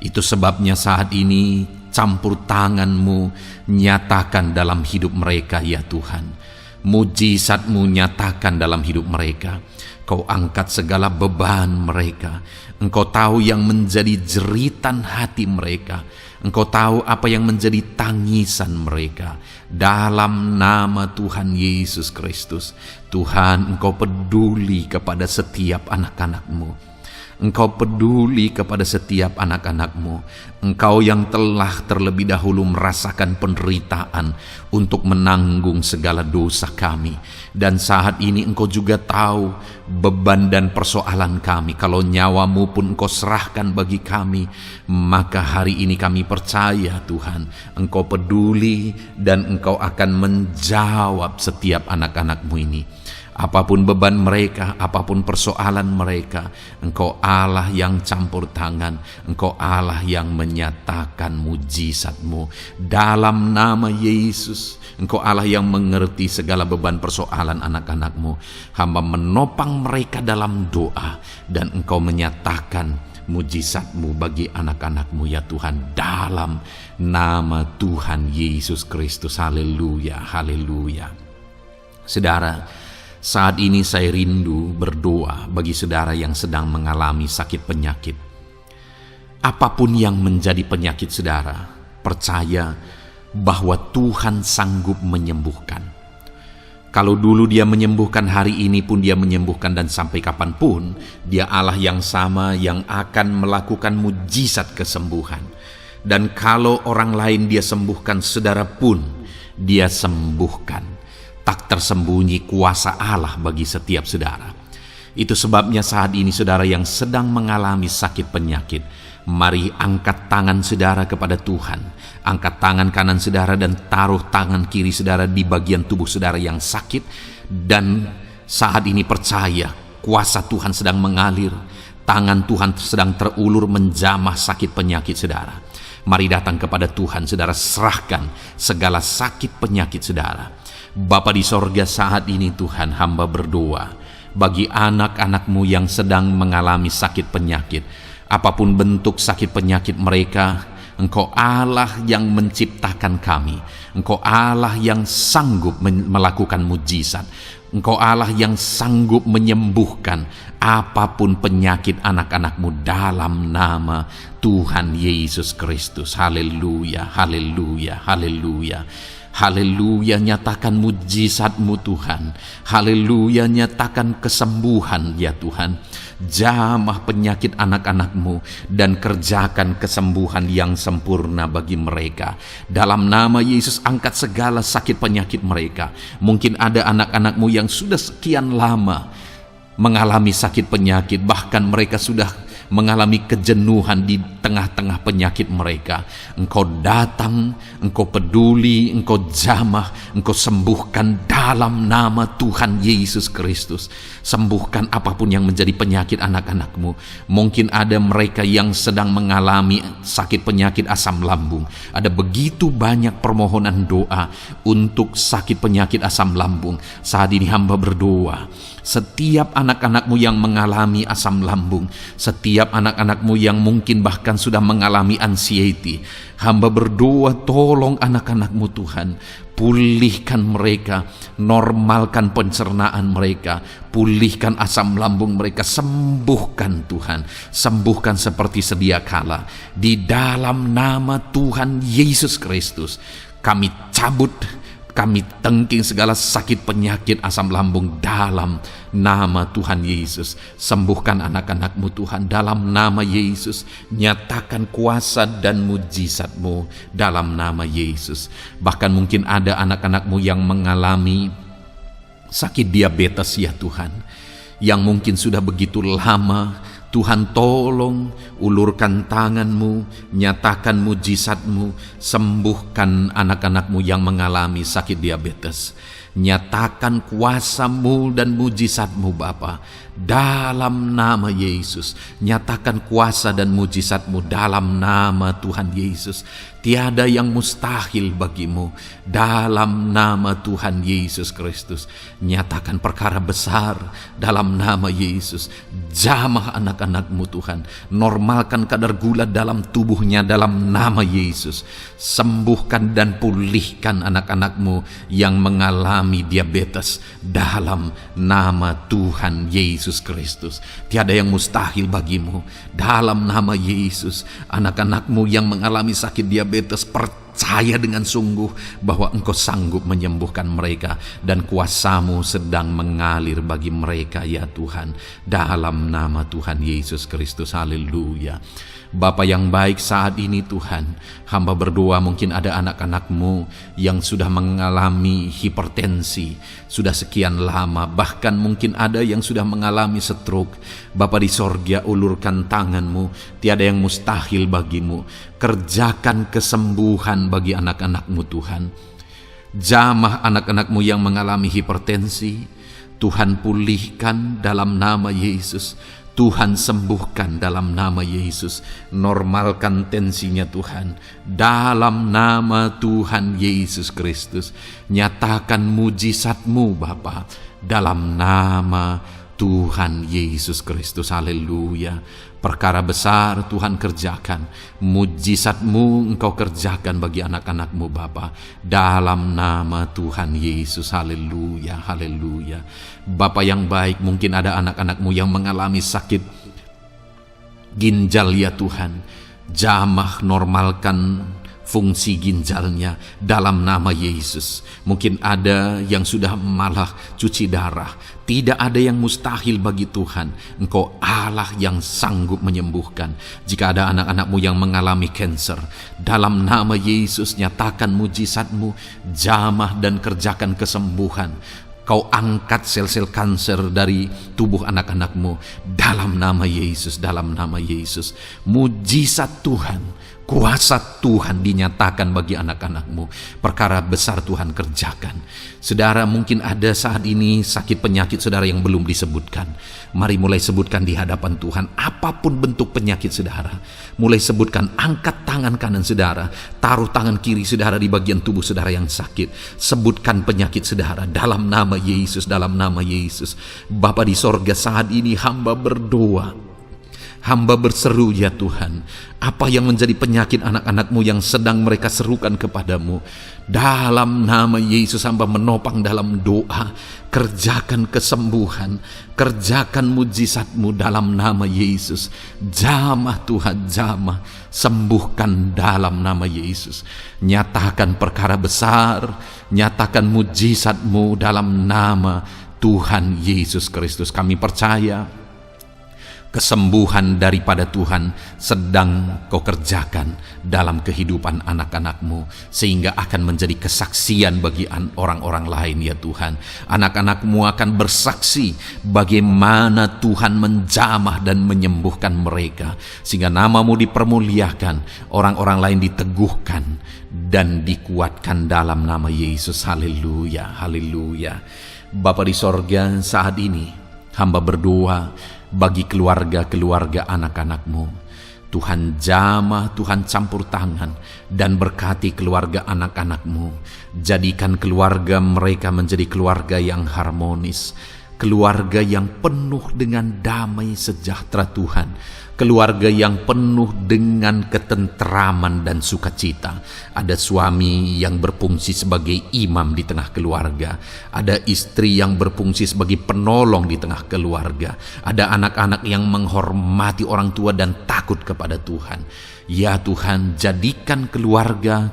Itu sebabnya saat ini campur tangan-Mu nyatakan dalam hidup mereka ya Tuhan. Mujizat-Mu nyatakan dalam hidup mereka. Kau angkat segala beban mereka. Engkau tahu yang menjadi jeritan hati mereka. Engkau tahu apa yang menjadi tangisan mereka. Dalam nama Tuhan Yesus Kristus, Tuhan, Engkau peduli kepada setiap anak-anak-Mu. Engkau peduli kepada setiap anak-anak-Mu. Engkau yang telah terlebih dahulu merasakan penderitaan untuk menanggung segala dosa kami. Dan saat ini Engkau juga tahu beban dan persoalan kami. Kalau nyawa-Mu pun Engkau serahkan bagi kami, maka hari ini kami percaya Tuhan, Engkau peduli dan Engkau akan menjawab setiap anak-anak-Mu ini. Apapun beban mereka, apapun persoalan mereka, Engkau Allah yang campur tangan, Engkau Allah yang menyatakan mujizat-Mu. Dalam nama Yesus, Engkau Allah yang mengerti segala beban persoalan anak-anak-Mu. Hamba menopang mereka dalam doa, dan Engkau menyatakan mujizat-Mu bagi anak-anak-Mu ya Tuhan. Dalam nama Tuhan Yesus Kristus. Haleluya, haleluya. Saudara, saat ini saya rindu berdoa bagi saudara yang sedang mengalami sakit penyakit. Apapun yang menjadi penyakit saudara, percaya bahwa Tuhan sanggup menyembuhkan. Kalau dulu Dia menyembuhkan, hari ini pun Dia menyembuhkan, dan sampai kapanpun Dia Allah yang sama yang akan melakukan mujizat kesembuhan. Dan kalau orang lain Dia sembuhkan, saudara pun Dia sembuhkan. Tak tersembunyi kuasa Allah bagi setiap saudara. Itu sebabnya saat ini saudara yang sedang mengalami sakit penyakit, mari angkat tangan saudara kepada Tuhan. Angkat tangan kanan saudara dan taruh tangan kiri saudara di bagian tubuh saudara yang sakit. Dan saat ini percaya kuasa Tuhan sedang mengalir. Tangan Tuhan sedang terulur menjamah sakit penyakit saudara. Mari datang kepada Tuhan saudara, serahkan segala sakit penyakit saudara. Bapa di sorga, saat ini Tuhan, hamba berdoa bagi anak-anak-Mu yang sedang mengalami sakit penyakit. Apapun bentuk sakit penyakit mereka, Engkau Allah yang menciptakan kami. Engkau Allah yang sanggup melakukan mujizat. Engkau Allah yang sanggup menyembuhkan apapun penyakit anak-anak-Mu dalam nama Tuhan Yesus Kristus. Haleluya, haleluya, haleluya. Haleluya, nyatakan mujizat-Mu Tuhan. Haleluya, nyatakan kesembuhan ya Tuhan. Jamah penyakit anak-anak-Mu dan kerjakan kesembuhan yang sempurna bagi mereka. Dalam nama Yesus, angkat segala sakit penyakit mereka. Mungkin ada anak-anak-Mu yang sudah sekian lama mengalami sakit penyakit, bahkan mereka sudah mengalami kejenuhan di tengah-tengah penyakit mereka. Engkau datang, Engkau peduli, Engkau jamah, Engkau sembuhkan dalam nama Tuhan Yesus Kristus. Sembuhkan apapun yang menjadi penyakit anak-anak-Mu. Mungkin ada mereka yang sedang mengalami sakit penyakit asam lambung. Ada begitu banyak permohonan doa untuk sakit penyakit asam lambung. Saat ini hamba berdoa, setiap anak-anak-Mu yang mengalami asam lambung, setiap anak-anak-Mu yang mungkin bahkan sudah mengalami anxiety, hamba berdoa, tolong anak-anak-Mu Tuhan, pulihkan mereka, normalkan pencernaan mereka, pulihkan asam lambung mereka, sembuhkan Tuhan, sembuhkan seperti sedia kala. Di dalam nama Tuhan Yesus Kristus, kami cabut, kami tengking segala sakit penyakit asam lambung dalam nama Tuhan Yesus. Sembuhkan anak-anak-Mu Tuhan dalam nama Yesus. Nyatakan kuasa dan mujizat-Mu dalam nama Yesus. Bahkan mungkin ada anak-anak-Mu yang mengalami sakit diabetes ya Tuhan, yang mungkin sudah begitu lama. Tuhan tolong, ulurkan tangan-Mu, nyatakan mujizat-Mu, sembuhkan anak-anak-Mu yang mengalami sakit diabetes. Nyatakan kuasa-Mu dan mujizat-Mu Bapa dalam nama Yesus. Nyatakan kuasa dan mujizat-Mu dalam nama Tuhan Yesus. Tiada yang mustahil bagi-Mu dalam nama Tuhan Yesus Kristus. Nyatakan perkara besar dalam nama Yesus. Jamah anak-anak-Mu Tuhan. Normalkan kadar gula dalam tubuhnya dalam nama Yesus. Sembuhkan dan pulihkan anak-anak-Mu yang mengalami diabetes dalam nama Tuhan Yesus Kristus. Tiada yang mustahil bagi-Mu dalam nama Yesus. Anak-anak-Mu yang mengalami sakit diabetes, percaya dengan sungguh bahwa Engkau sanggup menyembuhkan mereka dan kuasa-Mu sedang mengalir bagi mereka ya Tuhan, dalam nama Tuhan Yesus Kristus. Haleluya. Bapa yang baik, saat ini Tuhan, hamba berdoa mungkin ada anak-anak-Mu yang sudah mengalami hipertensi sudah sekian lama, bahkan mungkin ada yang sudah mengalami stroke. Bapa di sorga, ulurkan tangan-Mu, tiada yang mustahil bagi-Mu. Kerjakan kesembuhan bagi anak-anak-Mu Tuhan. Jamah anak-anak-Mu yang mengalami hipertensi, Tuhan pulihkan dalam nama Yesus. Tuhan sembuhkan dalam nama Yesus. Normalkan tensinya Tuhan dalam nama Tuhan Yesus Kristus. Nyatakan mujizat-Mu Bapa dalam nama Tuhan Yesus Kristus. Haleluya. Perkara besar Tuhan kerjakan, mujizat-Mu Engkau kerjakan bagi anak-anak-Mu Bapa dalam nama Tuhan Yesus. Haleluya, haleluya. Bapa yang baik, mungkin ada anak-anak-Mu yang mengalami sakit ginjal ya Tuhan. Jamah, normalkan fungsi ginjalnya dalam nama Yesus. Mungkin ada yang sudah malah cuci darah. Tidak ada yang mustahil bagi Tuhan. Engkau Allah yang sanggup menyembuhkan. Jika ada anak-anak-Mu yang mengalami kanker, dalam nama Yesus nyatakan mujizat-Mu, jamah dan kerjakan kesembuhan. Kau angkat sel-sel kanker dari tubuh anak-anak-Mu dalam nama Yesus, dalam nama Yesus. Mujizat Tuhan, kuasa Tuhan dinyatakan bagi anak-anak-Mu. Perkara besar Tuhan kerjakan. Saudara, mungkin ada saat ini sakit penyakit saudara yang belum disebutkan. Mari mulai sebutkan di hadapan Tuhan. Apapun bentuk penyakit saudara, mulai sebutkan. Angkat tangan kanan saudara, taruh tangan kiri saudara di bagian tubuh saudara yang sakit. Sebutkan penyakit saudara dalam nama Yesus, dalam nama Yesus. Bapa di sorga, saat ini hamba berdoa, Hamba berseru ya Tuhan, apa yang menjadi penyakit anak-anak-Mu yang sedang mereka serukan kepadamu, dalam nama Yesus hamba menopang dalam doa, kerjakan kesembuhan, kerjakan mujizat-Mu dalam nama Yesus. Jamah Tuhan, jamah, sembuhkan dalam nama Yesus. Nyatakan perkara besar, nyatakan mujizat-Mu dalam nama Tuhan Yesus Kristus. Kami percaya kesembuhan daripada Tuhan sedang Kau kerjakan dalam kehidupan anak-anak-Mu, sehingga akan menjadi kesaksian bagi orang-orang lain ya Tuhan. Anak-anak-Mu akan bersaksi bagaimana Tuhan menjamah dan menyembuhkan mereka, sehingga nama-Mu dipermuliakan, orang-orang lain diteguhkan dan dikuatkan dalam nama Yesus. Haleluya, haleluya. Bapa di sorga, saat ini hamba berdoa bagi keluarga-keluarga anak-anak-Mu. Tuhan jamah, Tuhan campur tangan dan berkati keluarga anak-anak-Mu. Jadikan keluarga mereka menjadi keluarga yang harmonis, keluarga yang penuh dengan damai sejahtera Tuhan, keluarga yang penuh dengan ketenteraman dan sukacita. Ada suami yang berfungsi sebagai imam di tengah keluarga, ada istri yang berfungsi sebagai penolong di tengah keluarga, ada anak-anak yang menghormati orang tua dan takut kepada Tuhan. Ya Tuhan, jadikan keluarga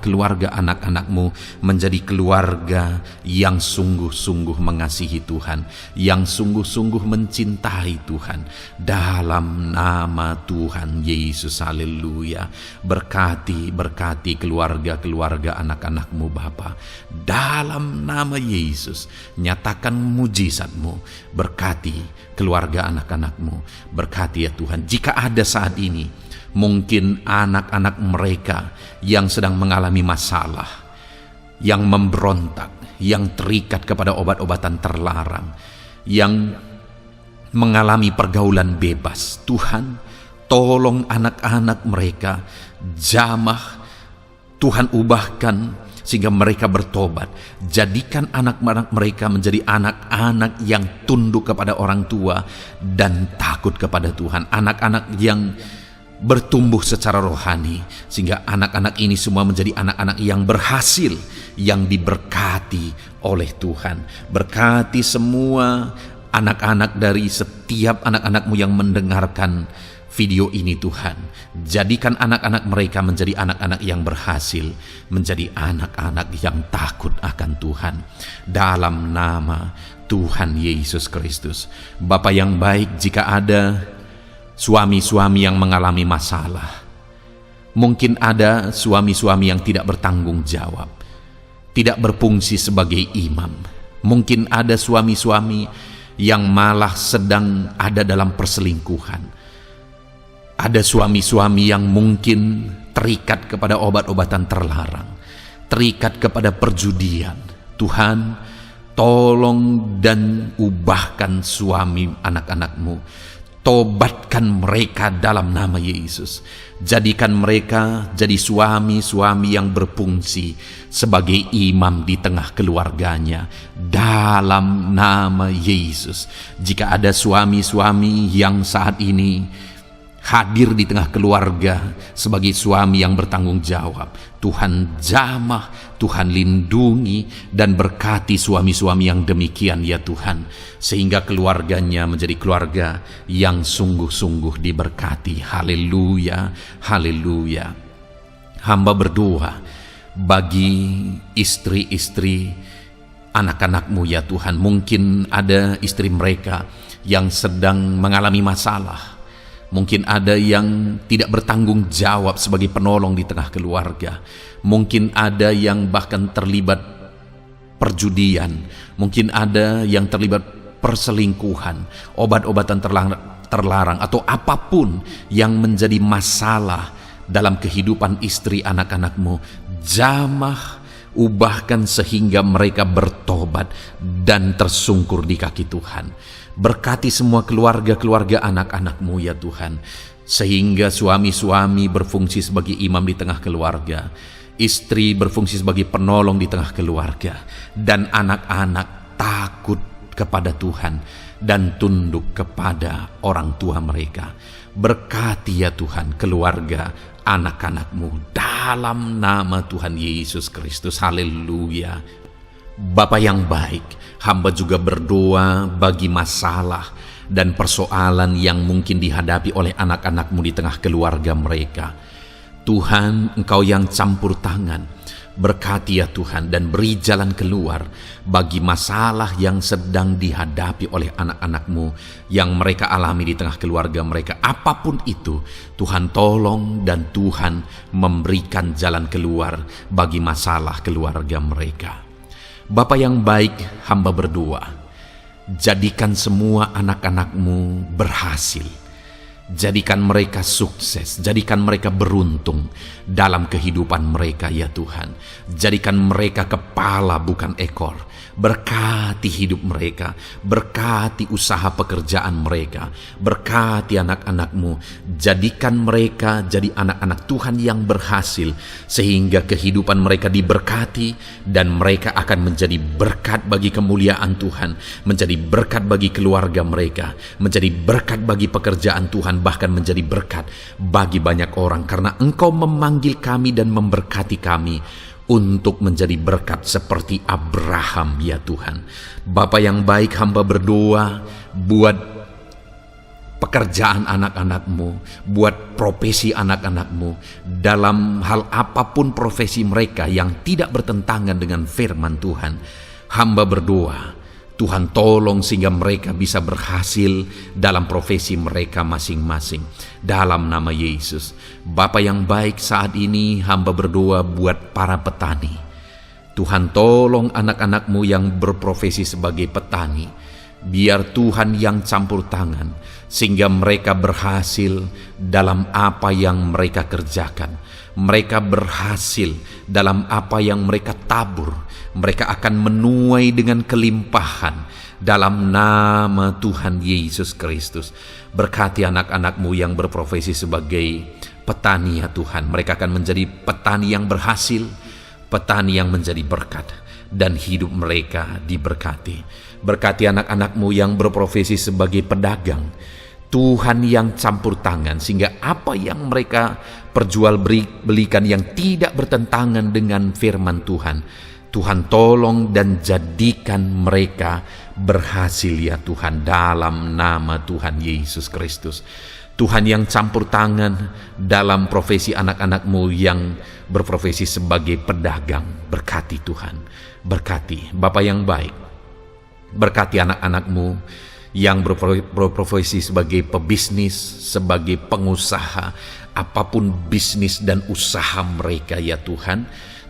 anak-anak-Mu menjadi keluarga yang sungguh-sungguh mengasihi Tuhan, yang sungguh-sungguh mencintai Tuhan, dalam nama Tuhan Yesus. Haleluya. Berkati keluarga anak-anak-Mu Bapa, dalam nama Yesus. Nyatakan mujizat-Mu, berkati keluarga anak-anak-Mu, berkati ya Tuhan. Jika ada saat ini mungkin anak-anak mereka yang sedang mengalami masalah, yang memberontak, yang terikat kepada obat-obatan terlarang, yang mengalami pergaulan bebas, Tuhan, tolong anak-anak mereka, jamah, Tuhan ubahkan sehingga mereka bertobat. Jadikan anak-anak mereka menjadi anak-anak yang tunduk kepada orang tua dan takut kepada Tuhan, anak-anak yang bertumbuh secara rohani, sehingga anak-anak ini semua menjadi anak-anak yang berhasil, yang diberkati oleh Tuhan. Berkati semua anak-anak dari setiap anak-anak-Mu yang mendengarkan video ini Tuhan. Jadikan anak-anak mereka menjadi anak-anak yang berhasil, menjadi anak-anak yang takut akan Tuhan, dalam nama Tuhan Yesus Kristus. Bapa yang baik, jika ada suami-suami yang mengalami masalah, mungkin ada suami-suami yang tidak bertanggung jawab, tidak berfungsi sebagai imam, mungkin ada suami-suami yang malah sedang ada dalam perselingkuhan, ada suami-suami yang mungkin terikat kepada obat-obatan terlarang, terikat kepada perjudian. Tuhan, tolong dan ubahkan suami anak-anak-Mu, tobatkan mereka dalam nama Yesus. Jadikan mereka jadi suami-suami yang berfungsi sebagai imam di tengah keluarganya, dalam nama Yesus. Jika ada suami-suami yang saat ini hadir di tengah keluarga sebagai suami yang bertanggung jawab, Tuhan jamah, Tuhan lindungi dan berkati suami-suami yang demikian ya Tuhan, sehingga keluarganya menjadi keluarga yang sungguh-sungguh diberkati. Haleluya, haleluya. Hamba berdoa bagi istri-istri anak-anak-Mu ya Tuhan. Mungkin ada istri mereka yang sedang mengalami masalah, mungkin ada yang tidak bertanggung jawab sebagai penolong di tengah keluarga, mungkin ada yang bahkan terlibat perjudian, mungkin ada yang terlibat perselingkuhan, obat-obatan terlarang, atau apapun yang menjadi masalah dalam kehidupan istri anak-anak-Mu. Jamah, ubahkan sehingga mereka bertobat dan tersungkur di kaki Tuhan. Berkati semua keluarga-keluarga anak-anak-Mu ya Tuhan, sehingga suami-suami berfungsi sebagai imam di tengah keluarga, istri berfungsi sebagai penolong di tengah keluarga, dan anak-anak takut kepada Tuhan, dan tunduk kepada orang tua mereka. Berkati ya Tuhan keluarga anak-anak-Mu dalam nama Tuhan Yesus Kristus. Haleluya. Bapa yang baik, hamba juga berdoa bagi masalah dan persoalan yang mungkin dihadapi oleh anak-anak-Mu di tengah keluarga mereka. Tuhan, Engkau yang campur tangan, berkati ya Tuhan dan beri jalan keluar bagi masalah yang sedang dihadapi oleh anak-anak-Mu yang mereka alami di tengah keluarga mereka. Apapun itu, Tuhan tolong dan Tuhan memberikan jalan keluar bagi masalah keluarga mereka. Bapa yang baik, hamba berdoa, jadikan semua anak-anak-Mu berhasil. Jadikan mereka sukses, jadikan mereka beruntung dalam kehidupan mereka ya Tuhan. Jadikan mereka kepala bukan ekor. Berkati hidup mereka, berkati usaha pekerjaan mereka, berkati anak-anak-Mu. Jadikan mereka jadi anak-anak Tuhan yang berhasil, sehingga kehidupan mereka diberkati dan mereka akan menjadi berkat bagi kemuliaan Tuhan, menjadi berkat bagi keluarga mereka, menjadi berkat bagi pekerjaan Tuhan, bahkan menjadi berkat bagi banyak orang, karena Engkau memanggil kami dan memberkati kami untuk menjadi berkat seperti Abraham ya Tuhan. Bapa yang baik, hamba berdoa buat pekerjaan anak-anak-Mu, buat profesi anak-anak-Mu, dalam hal apapun profesi mereka yang tidak bertentangan dengan firman Tuhan. Hamba berdoa Tuhan tolong sehingga mereka bisa berhasil dalam profesi mereka masing-masing. Dalam nama Yesus. Bapa yang baik, saat ini hamba berdoa buat para petani. Tuhan tolong anak-anak-Mu yang berprofesi sebagai petani. Biar Tuhan yang campur tangan sehingga mereka berhasil dalam apa yang mereka kerjakan. Mereka berhasil dalam apa yang mereka tabur. Mereka akan menuai dengan kelimpahan dalam nama Tuhan Yesus Kristus. Berkati anak-anak-Mu yang berprofesi sebagai petani ya Tuhan. Mereka akan menjadi petani yang berhasil, petani yang menjadi berkat, dan hidup mereka diberkati. Berkati anak-anak-Mu yang berprofesi sebagai pedagang. Tuhan yang campur tangan sehingga apa yang mereka perjualbelikan yang tidak bertentangan dengan firman Tuhan, Tuhan tolong dan jadikan mereka berhasil ya Tuhan, dalam nama Tuhan Yesus Kristus. Tuhan yang campur tangan dalam profesi anak-anak-Mu yang berprofesi sebagai pedagang. Berkati Tuhan, berkati Bapa yang baik. Berkati anak-anak-Mu yang berprofesi sebagai pebisnis, sebagai pengusaha, apapun bisnis dan usaha mereka ya Tuhan.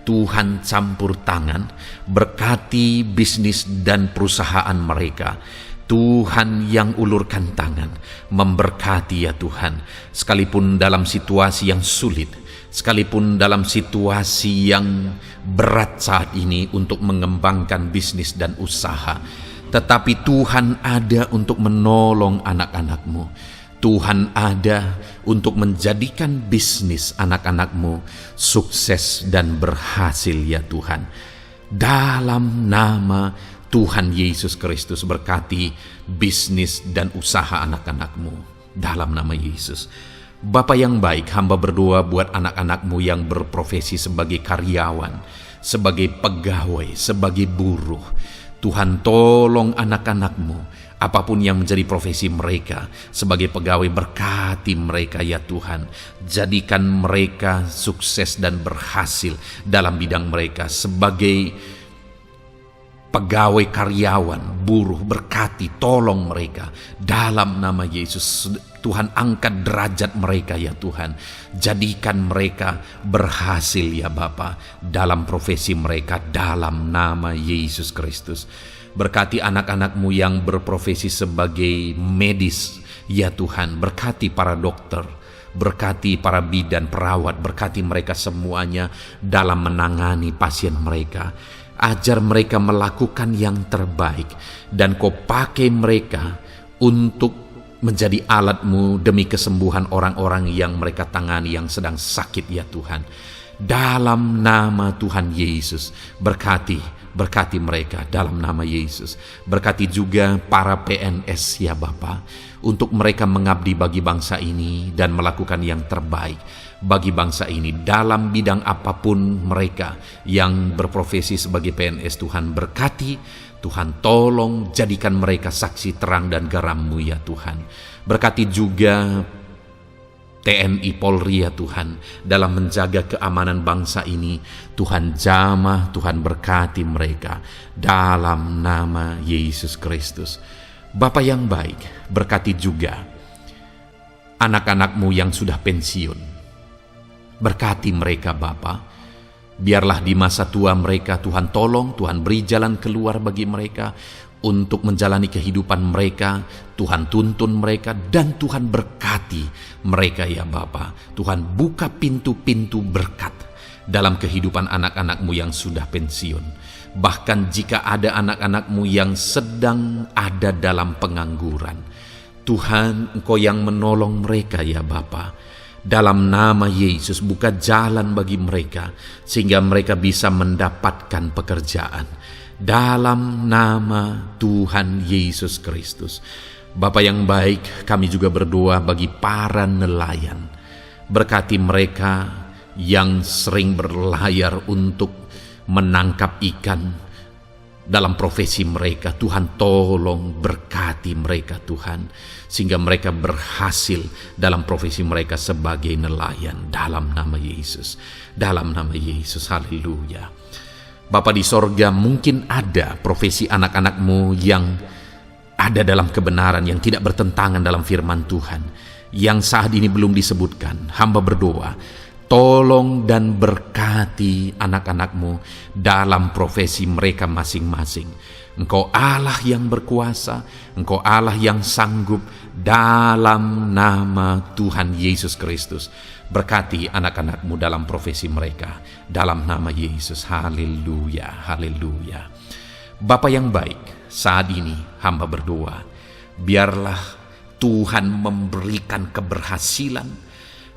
Tuhan campur tangan, berkati bisnis dan perusahaan mereka. Tuhan yang ulurkan tangan, memberkati ya Tuhan. Sekalipun dalam situasi yang sulit, sekalipun dalam situasi yang berat saat ini untuk mengembangkan bisnis dan usaha, tetapi Tuhan ada untuk menolong anak-anak-Mu. Tuhan ada untuk menjadikan bisnis anak-anak-Mu sukses dan berhasil ya Tuhan. Dalam nama Tuhan Yesus Kristus, berkati bisnis dan usaha anak-anak-Mu. Dalam nama Yesus. Bapa yang baik, hamba berdoa buat anak-anak-Mu yang berprofesi sebagai karyawan, sebagai pegawai, sebagai buruh. Tuhan tolong anak-anak-Mu, apapun yang menjadi profesi mereka, sebagai pegawai berkati mereka ya Tuhan. Jadikan mereka sukses dan berhasil dalam bidang mereka. Sebagai pegawai karyawan, buruh, berkati, tolong mereka. Dalam nama Yesus, Tuhan angkat derajat mereka ya Tuhan. Jadikan mereka berhasil ya Bapa dalam profesi mereka, dalam nama Yesus Kristus. Berkati anak-anak-Mu yang berprofesi sebagai medis ya Tuhan. Berkati para dokter, berkati para bidan, perawat, berkati mereka semuanya dalam menangani pasien mereka. Ajar mereka melakukan yang terbaik, dan Kau pakai mereka untuk menjadi alat-Mu demi kesembuhan orang-orang yang mereka tangani yang sedang sakit ya Tuhan. Dalam nama Tuhan Yesus, berkati Berkati mereka dalam nama Yesus. Berkati juga para PNS ya Bapa, untuk mereka mengabdi bagi bangsa ini dan melakukan yang terbaik bagi bangsa ini dalam bidang apapun mereka yang berprofesi sebagai PNS. Tuhan berkati, Tuhan tolong jadikan mereka saksi terang dan garam-Mu ya Tuhan. Berkati juga TNI Polri ya Tuhan, dalam menjaga keamanan bangsa ini. Tuhan jamah, Tuhan berkati mereka dalam nama Yesus Kristus. Bapa yang baik, berkati juga anak-anak-Mu yang sudah pensiun. Berkati mereka Bapa. Biarlah di masa tua mereka Tuhan tolong, Tuhan beri jalan keluar bagi mereka untuk menjalani kehidupan mereka. Tuhan tuntun mereka dan Tuhan berkati mereka ya Bapa. Tuhan buka pintu-pintu berkat dalam kehidupan anak-anak-Mu yang sudah pensiun. Bahkan jika ada anak-anak-Mu yang sedang ada dalam pengangguran, Tuhan Engkau yang menolong mereka ya Bapa. Dalam nama Yesus buka jalan bagi mereka sehingga mereka bisa mendapatkan pekerjaan. Dalam nama Tuhan Yesus Kristus. Bapa yang baik, kami juga berdoa bagi para nelayan. Berkati mereka yang sering berlayar untuk menangkap ikan dalam profesi mereka. Tuhan tolong berkati mereka Tuhan, sehingga mereka berhasil dalam profesi mereka sebagai nelayan. Dalam nama Yesus, dalam nama Yesus, haleluya. Bapa di sorga, mungkin ada profesi anak-anak-Mu yang ada dalam kebenaran, yang tidak bertentangan dalam firman Tuhan, yang saat ini belum disebutkan. Hamba berdoa, tolong dan berkati anak-anak-Mu dalam profesi mereka masing-masing. Engkau Allah yang berkuasa, Engkau Allah yang sanggup, dalam nama Tuhan Yesus Kristus. Berkati anak-anak-Mu dalam profesi mereka, dalam nama Yesus. Haleluya, haleluya. Bapa yang baik, saat ini hamba berdoa, biarlah Tuhan memberikan keberhasilan,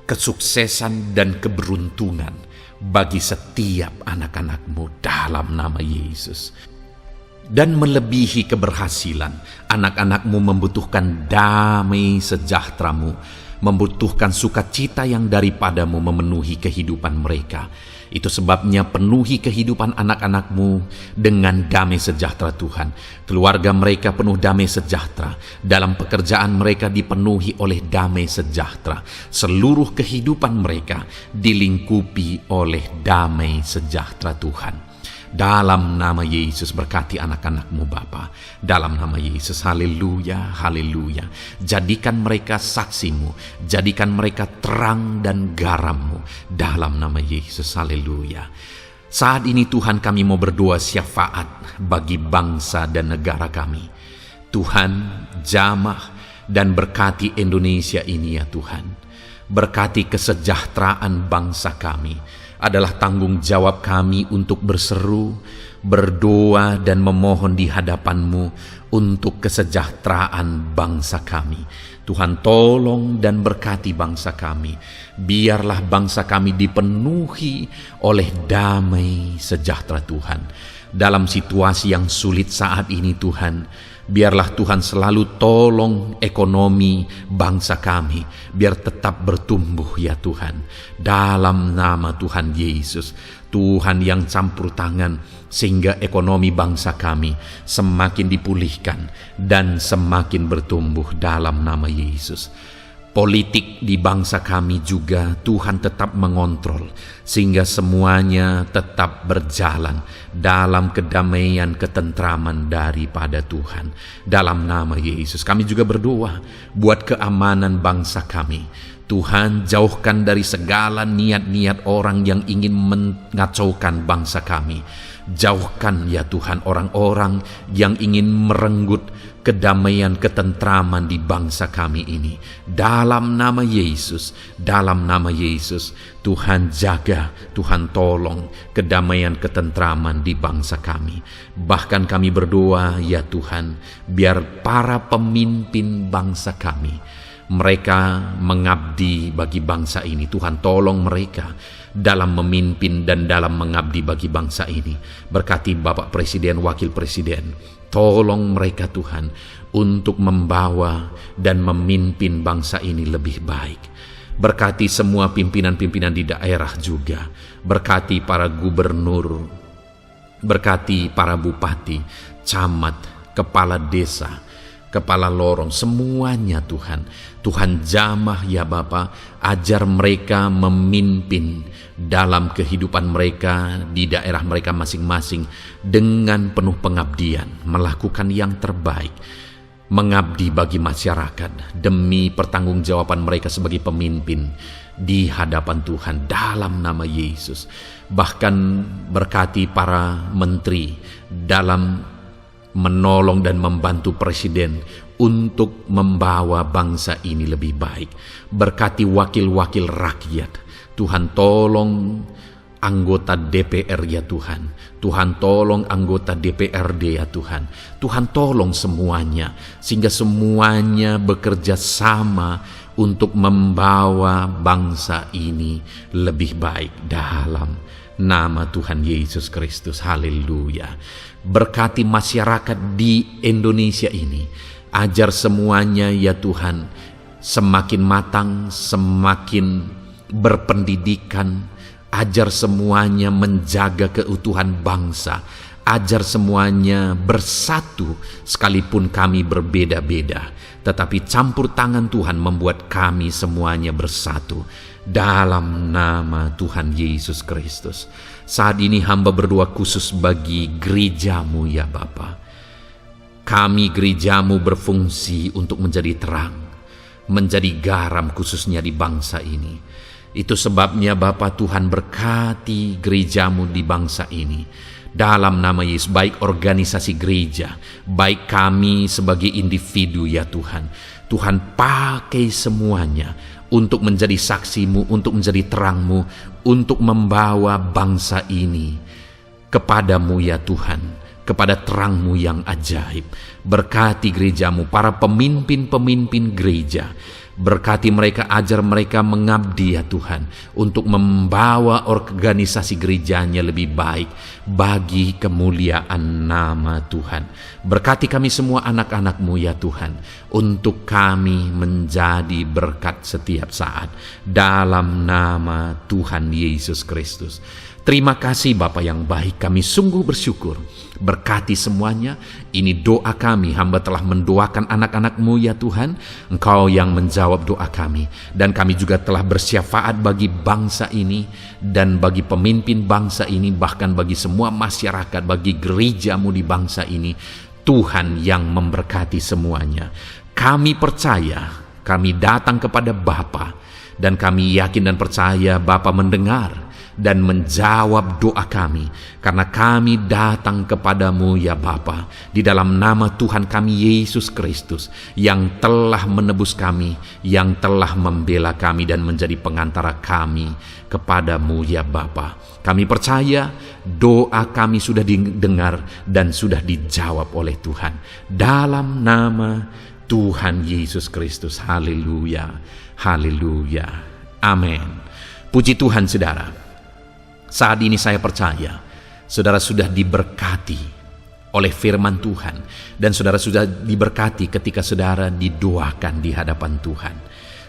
kesuksesan dan keberuntungan bagi setiap anak-anak-Mu dalam nama Yesus. Dan melebihi keberhasilan, anak-anak-Mu membutuhkan damai sejahtera-Mu, membutuhkan sukacita yang daripada-Mu memenuhi kehidupan mereka. Itu sebabnya penuhi kehidupan anak-anak-Mu dengan damai sejahtera Tuhan. Keluarga mereka penuh damai sejahtera. Dalam pekerjaan mereka dipenuhi oleh damai sejahtera. Seluruh kehidupan mereka dilingkupi oleh damai sejahtera Tuhan. Dalam nama Yesus, berkati anak-anak-Mu Bapa. Dalam nama Yesus, haleluya, haleluya. Jadikan mereka saksi-Mu, jadikan mereka terang dan garam-Mu. Dalam nama Yesus, haleluya. Saat ini Tuhan, kami mau berdoa syafaat bagi bangsa dan negara kami. Tuhan, jamah dan berkati Indonesia ini ya Tuhan. Berkati kesejahteraan bangsa kami. Adalah tanggung jawab kami untuk berseru, berdoa dan memohon di hadapan-Mu untuk kesejahteraan bangsa kami. Tuhan tolong dan berkati bangsa kami. Biarlah bangsa kami dipenuhi oleh damai sejahtera Tuhan. Dalam situasi yang sulit saat ini Tuhan, biarlah Tuhan selalu tolong ekonomi bangsa kami, biar tetap bertumbuh ya Tuhan. Dalam nama Tuhan Yesus, Tuhan yang campur tangan, sehingga ekonomi bangsa kami semakin dipulihkan dan semakin bertumbuh dalam nama Yesus. Politik di bangsa kami juga Tuhan tetap mengontrol, sehingga semuanya tetap berjalan dalam kedamaian, ketentraman daripada Tuhan. Dalam nama Yesus kami juga berdoa buat keamanan bangsa kami. Tuhan, jauhkan dari segala niat-niat orang yang ingin mengacaukan bangsa kami. Jauhkan ya Tuhan orang-orang yang ingin merenggut kedamaian, ketentraman di bangsa kami ini. Dalam nama Yesus, dalam nama Yesus, Tuhan jaga, Tuhan tolong kedamaian, ketentraman di bangsa kami. Bahkan kami berdoa ya Tuhan, biar para pemimpin bangsa kami, mereka mengabdi bagi bangsa ini. Tuhan tolong mereka dalam memimpin dan dalam mengabdi bagi bangsa ini. Berkati Bapak Presiden, Wakil Presiden, tolong mereka Tuhan untuk membawa dan memimpin bangsa ini lebih baik. Berkati semua pimpinan-pimpinan di daerah juga. Berkati para gubernur, berkati para bupati, camat, kepala desa, kepala lorong, semuanya Tuhan. Tuhan jamah ya Bapa, ajar mereka memimpin dalam kehidupan mereka di daerah mereka masing-masing dengan penuh pengabdian, melakukan yang terbaik, mengabdi bagi masyarakat demi pertanggungjawaban mereka sebagai pemimpin di hadapan Tuhan dalam nama Yesus. Bahkan berkati para menteri dalam menolong dan membantu presiden untuk membawa bangsa ini lebih baik. Berkati wakil-wakil rakyat. Tuhan tolong anggota DPR ya Tuhan. Tuhan tolong anggota DPRD ya Tuhan. Tuhan tolong semuanya, sehingga semuanya bekerja sama untuk membawa bangsa ini lebih baik dalam nama Tuhan Yesus Kristus. Haleluya. Berkati masyarakat di Indonesia ini. Ajar semuanya ya Tuhan semakin matang, semakin berpendidikan. Ajar semuanya menjaga keutuhan bangsa. Ajar semuanya bersatu sekalipun kami berbeda-beda. Tetapi campur tangan Tuhan membuat kami semuanya bersatu. Dalam nama Tuhan Yesus Kristus. Saat ini hamba berdoa khusus bagi gerejamu ya Bapa. Kami gerejamu berfungsi untuk menjadi terang, menjadi garam khususnya di bangsa ini. Itu sebabnya Bapa Tuhan berkati gerejamu di bangsa ini. Dalam nama Yesus, baik organisasi gereja, baik kami sebagai individu ya Tuhan. Tuhan pakai semuanya untuk menjadi saksimu, untuk menjadi terangmu, untuk membawa bangsa ini kepadamu ya Tuhan, kepada terangmu yang ajaib. Berkati gerejamu, para pemimpin-pemimpin gereja. Berkati mereka, ajar mereka mengabdi ya Tuhan, untuk membawa organisasi gerejanya lebih baik bagi kemuliaan nama Tuhan. Berkati kami semua anak-anak-Mu ya Tuhan, untuk kami menjadi berkat setiap saat dalam nama Tuhan Yesus Kristus. Terima kasih Bapa yang baik, kami sungguh bersyukur. Berkati semuanya. Ini doa kami, hamba telah mendoakan anak-anak-Mu ya Tuhan. Engkau yang menjawab doa kami. Dan kami juga telah bersyafaat bagi bangsa ini, dan bagi pemimpin bangsa ini, bahkan bagi semua masyarakat, bagi gereja-Mu di bangsa ini. Tuhan yang memberkati semuanya. Kami percaya, kami datang kepada Bapa, dan kami yakin dan percaya Bapa mendengar dan menjawab doa kami, karena kami datang kepadamu ya Bapa, di dalam nama Tuhan kami Yesus Kristus, yang telah menebus kami, yang telah membela kami dan menjadi pengantara kami kepadamu ya Bapa. Kami percaya doa kami sudah didengar dan sudah dijawab oleh Tuhan, dalam nama Tuhan Yesus Kristus. Haleluya, haleluya, amin. Puji Tuhan saudara. Saat ini saya percaya saudara sudah diberkati oleh firman Tuhan, dan saudara sudah diberkati ketika saudara didoakan di hadapan Tuhan.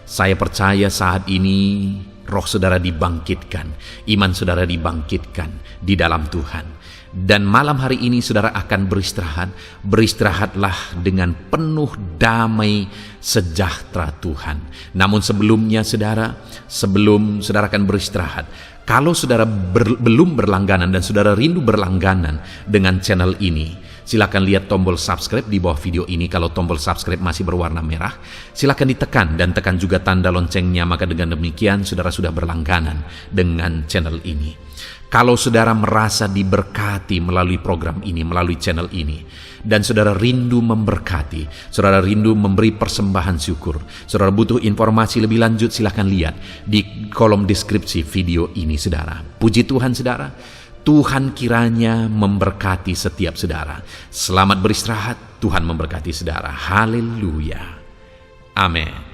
Saya percaya saat ini roh saudara dibangkitkan, iman saudara dibangkitkan di dalam Tuhan. Dan malam hari ini saudara akan beristirahat. Beristirahatlah dengan penuh damai sejahtera Tuhan. Namun sebelumnya saudara, sebelum saudara akan beristirahat, kalau saudara belum berlangganan dan saudara rindu berlangganan dengan channel ini, silakan lihat tombol subscribe di bawah video ini. Kalau tombol subscribe masih berwarna merah, silakan ditekan dan tekan juga tanda loncengnya. Maka dengan demikian saudara sudah berlangganan dengan channel ini. Kalau saudara merasa diberkati melalui program ini, melalui channel ini, dan saudara rindu memberkati, saudara rindu memberi persembahan syukur, saudara butuh informasi lebih lanjut, silakan lihat di kolom deskripsi video ini saudara. Puji Tuhan saudara, Tuhan kiranya memberkati setiap saudara. Selamat beristirahat, Tuhan memberkati saudara. Haleluya, amin.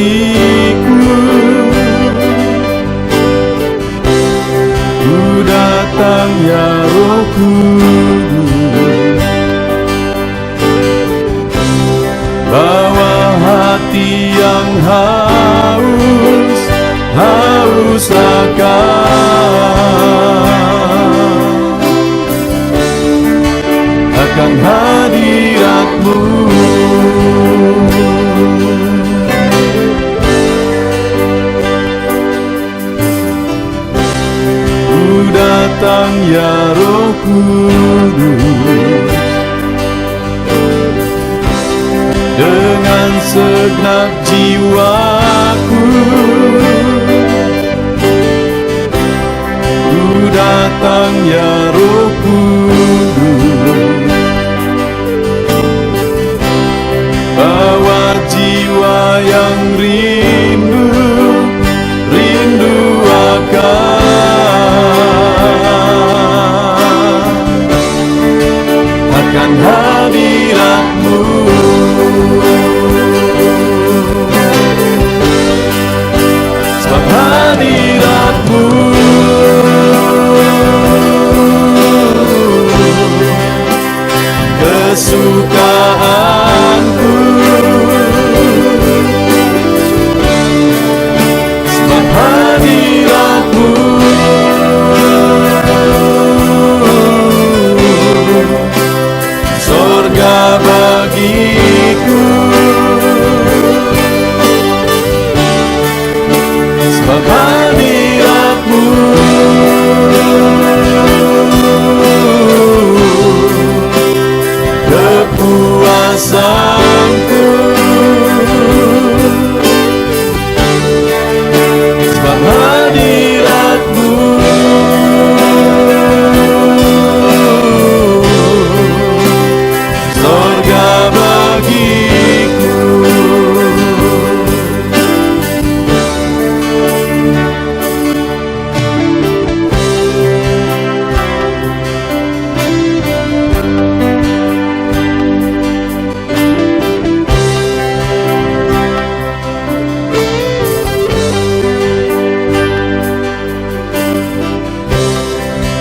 hatiku, ku datang ya Roh Kudus, bawa hati yang haus akan hadirat-Mu. Ku datang ya Roh Kudus, dengan segenap jiwaku, ku datang ya Roh Kudus, bawa jiwa yang rindu akan hadirat-Mu. Sebab hadirat-Mu kesukaanku, sebab hadirat-Mu surga bagiku, sebab hadirat-Mu kepuasanku, sebab hadirat-Mu surga bagiku.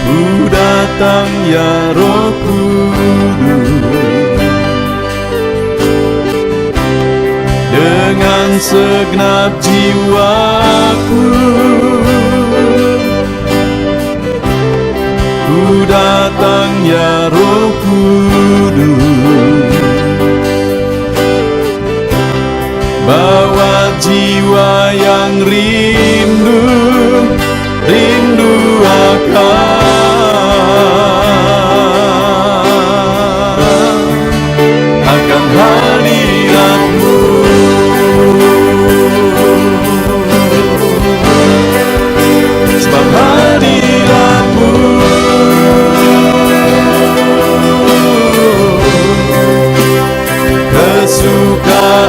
Ku datang ya Roh Kudus, dengan segenap jiwaku, ku datang ya Roh Kudus, bawa jiwa yang rindu akan hadirat-Mu. Sebab hadirat-Mu kesukaanku,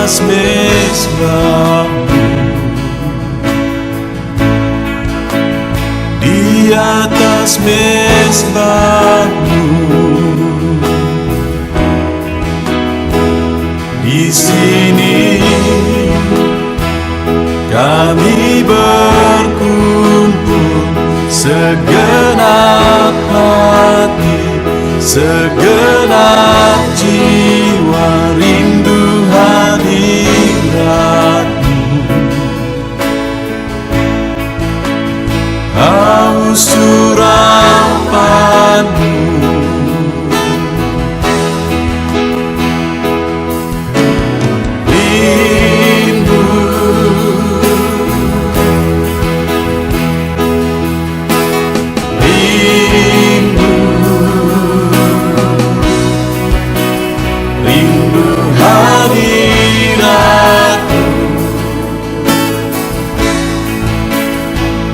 atas mezbah-Mu, di atas mezbah-Mu. Di sini kami berkumpul, segenap hati, segenap jiwa, rindu hadirat-Mu. Haus surapan-Mu,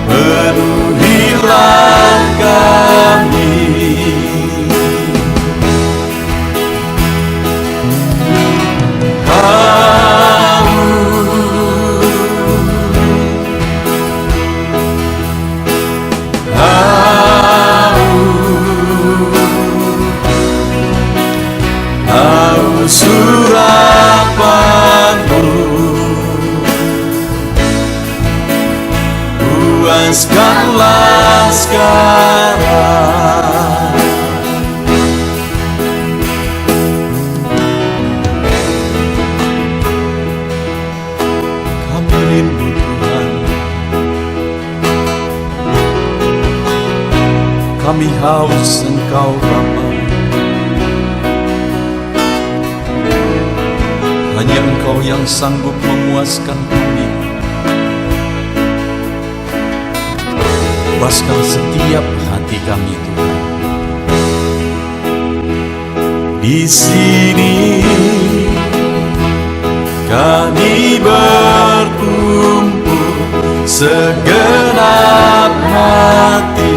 penuhilah kami. Haus surapan-Mu, puaskanlah sekarang. Kami rindu Tuhan, kami haus Engkau Bapa. Hanya Engkau yang sanggup memuaskan kami. Puaskan setiap hati kami, Tuhan. Di sini kami berkumpul, segenap hati,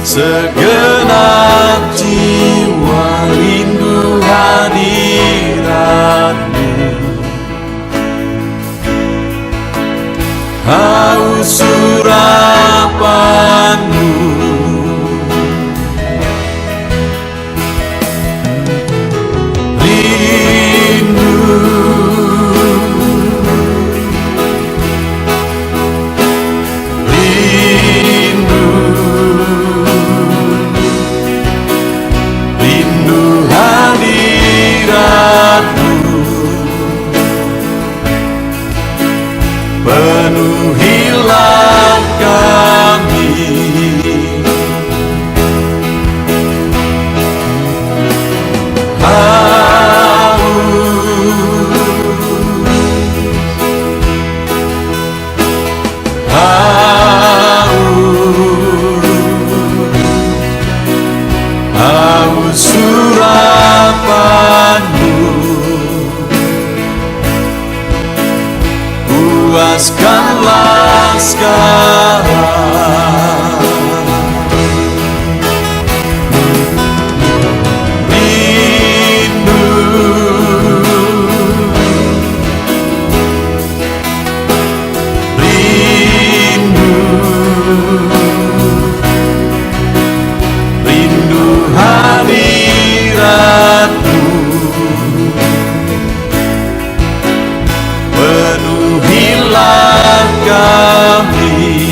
segenap jiwa, rindu hadirat-Mu. Haus surapan-Mu, rindu, rindu, rindu hadirat-Mu. Penuhilah kami. Haus surapan-Mu, puaskanlah sekarang. Rindu, rindu, rindu hadirat-Mu. Penuhilah kami.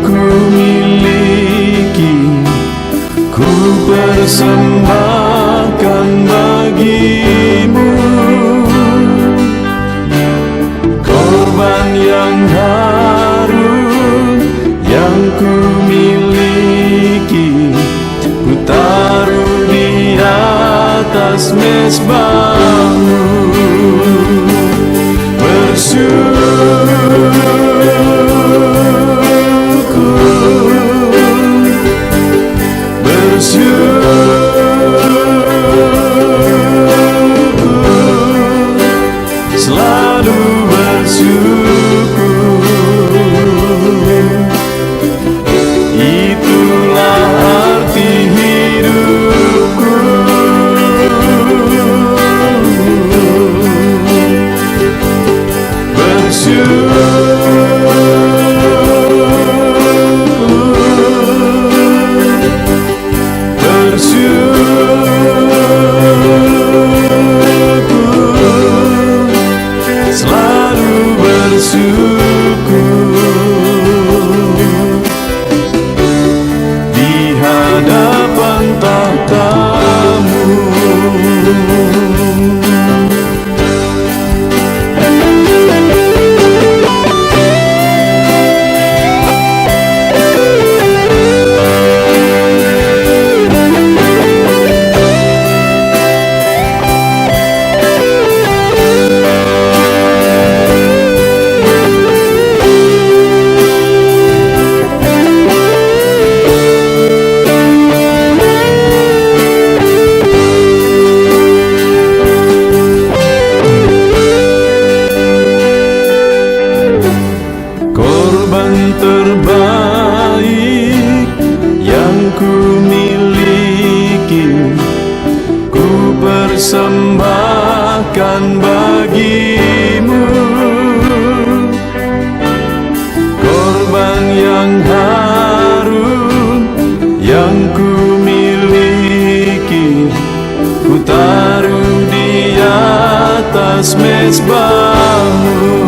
ku miliki, ku persembahkan bagimu. Korban yang harum yang ku miliki, ku taruh di atas mezbahmu. Selalu bersyukur, itulah arti hidupku. Selalu bersyukur di hadapan tahta-Mu. Korban terbaik yang ku miliki, ku persembahkan bagimu. Korban yang harum yang ku miliki, ku taruh di atas mezbahmu.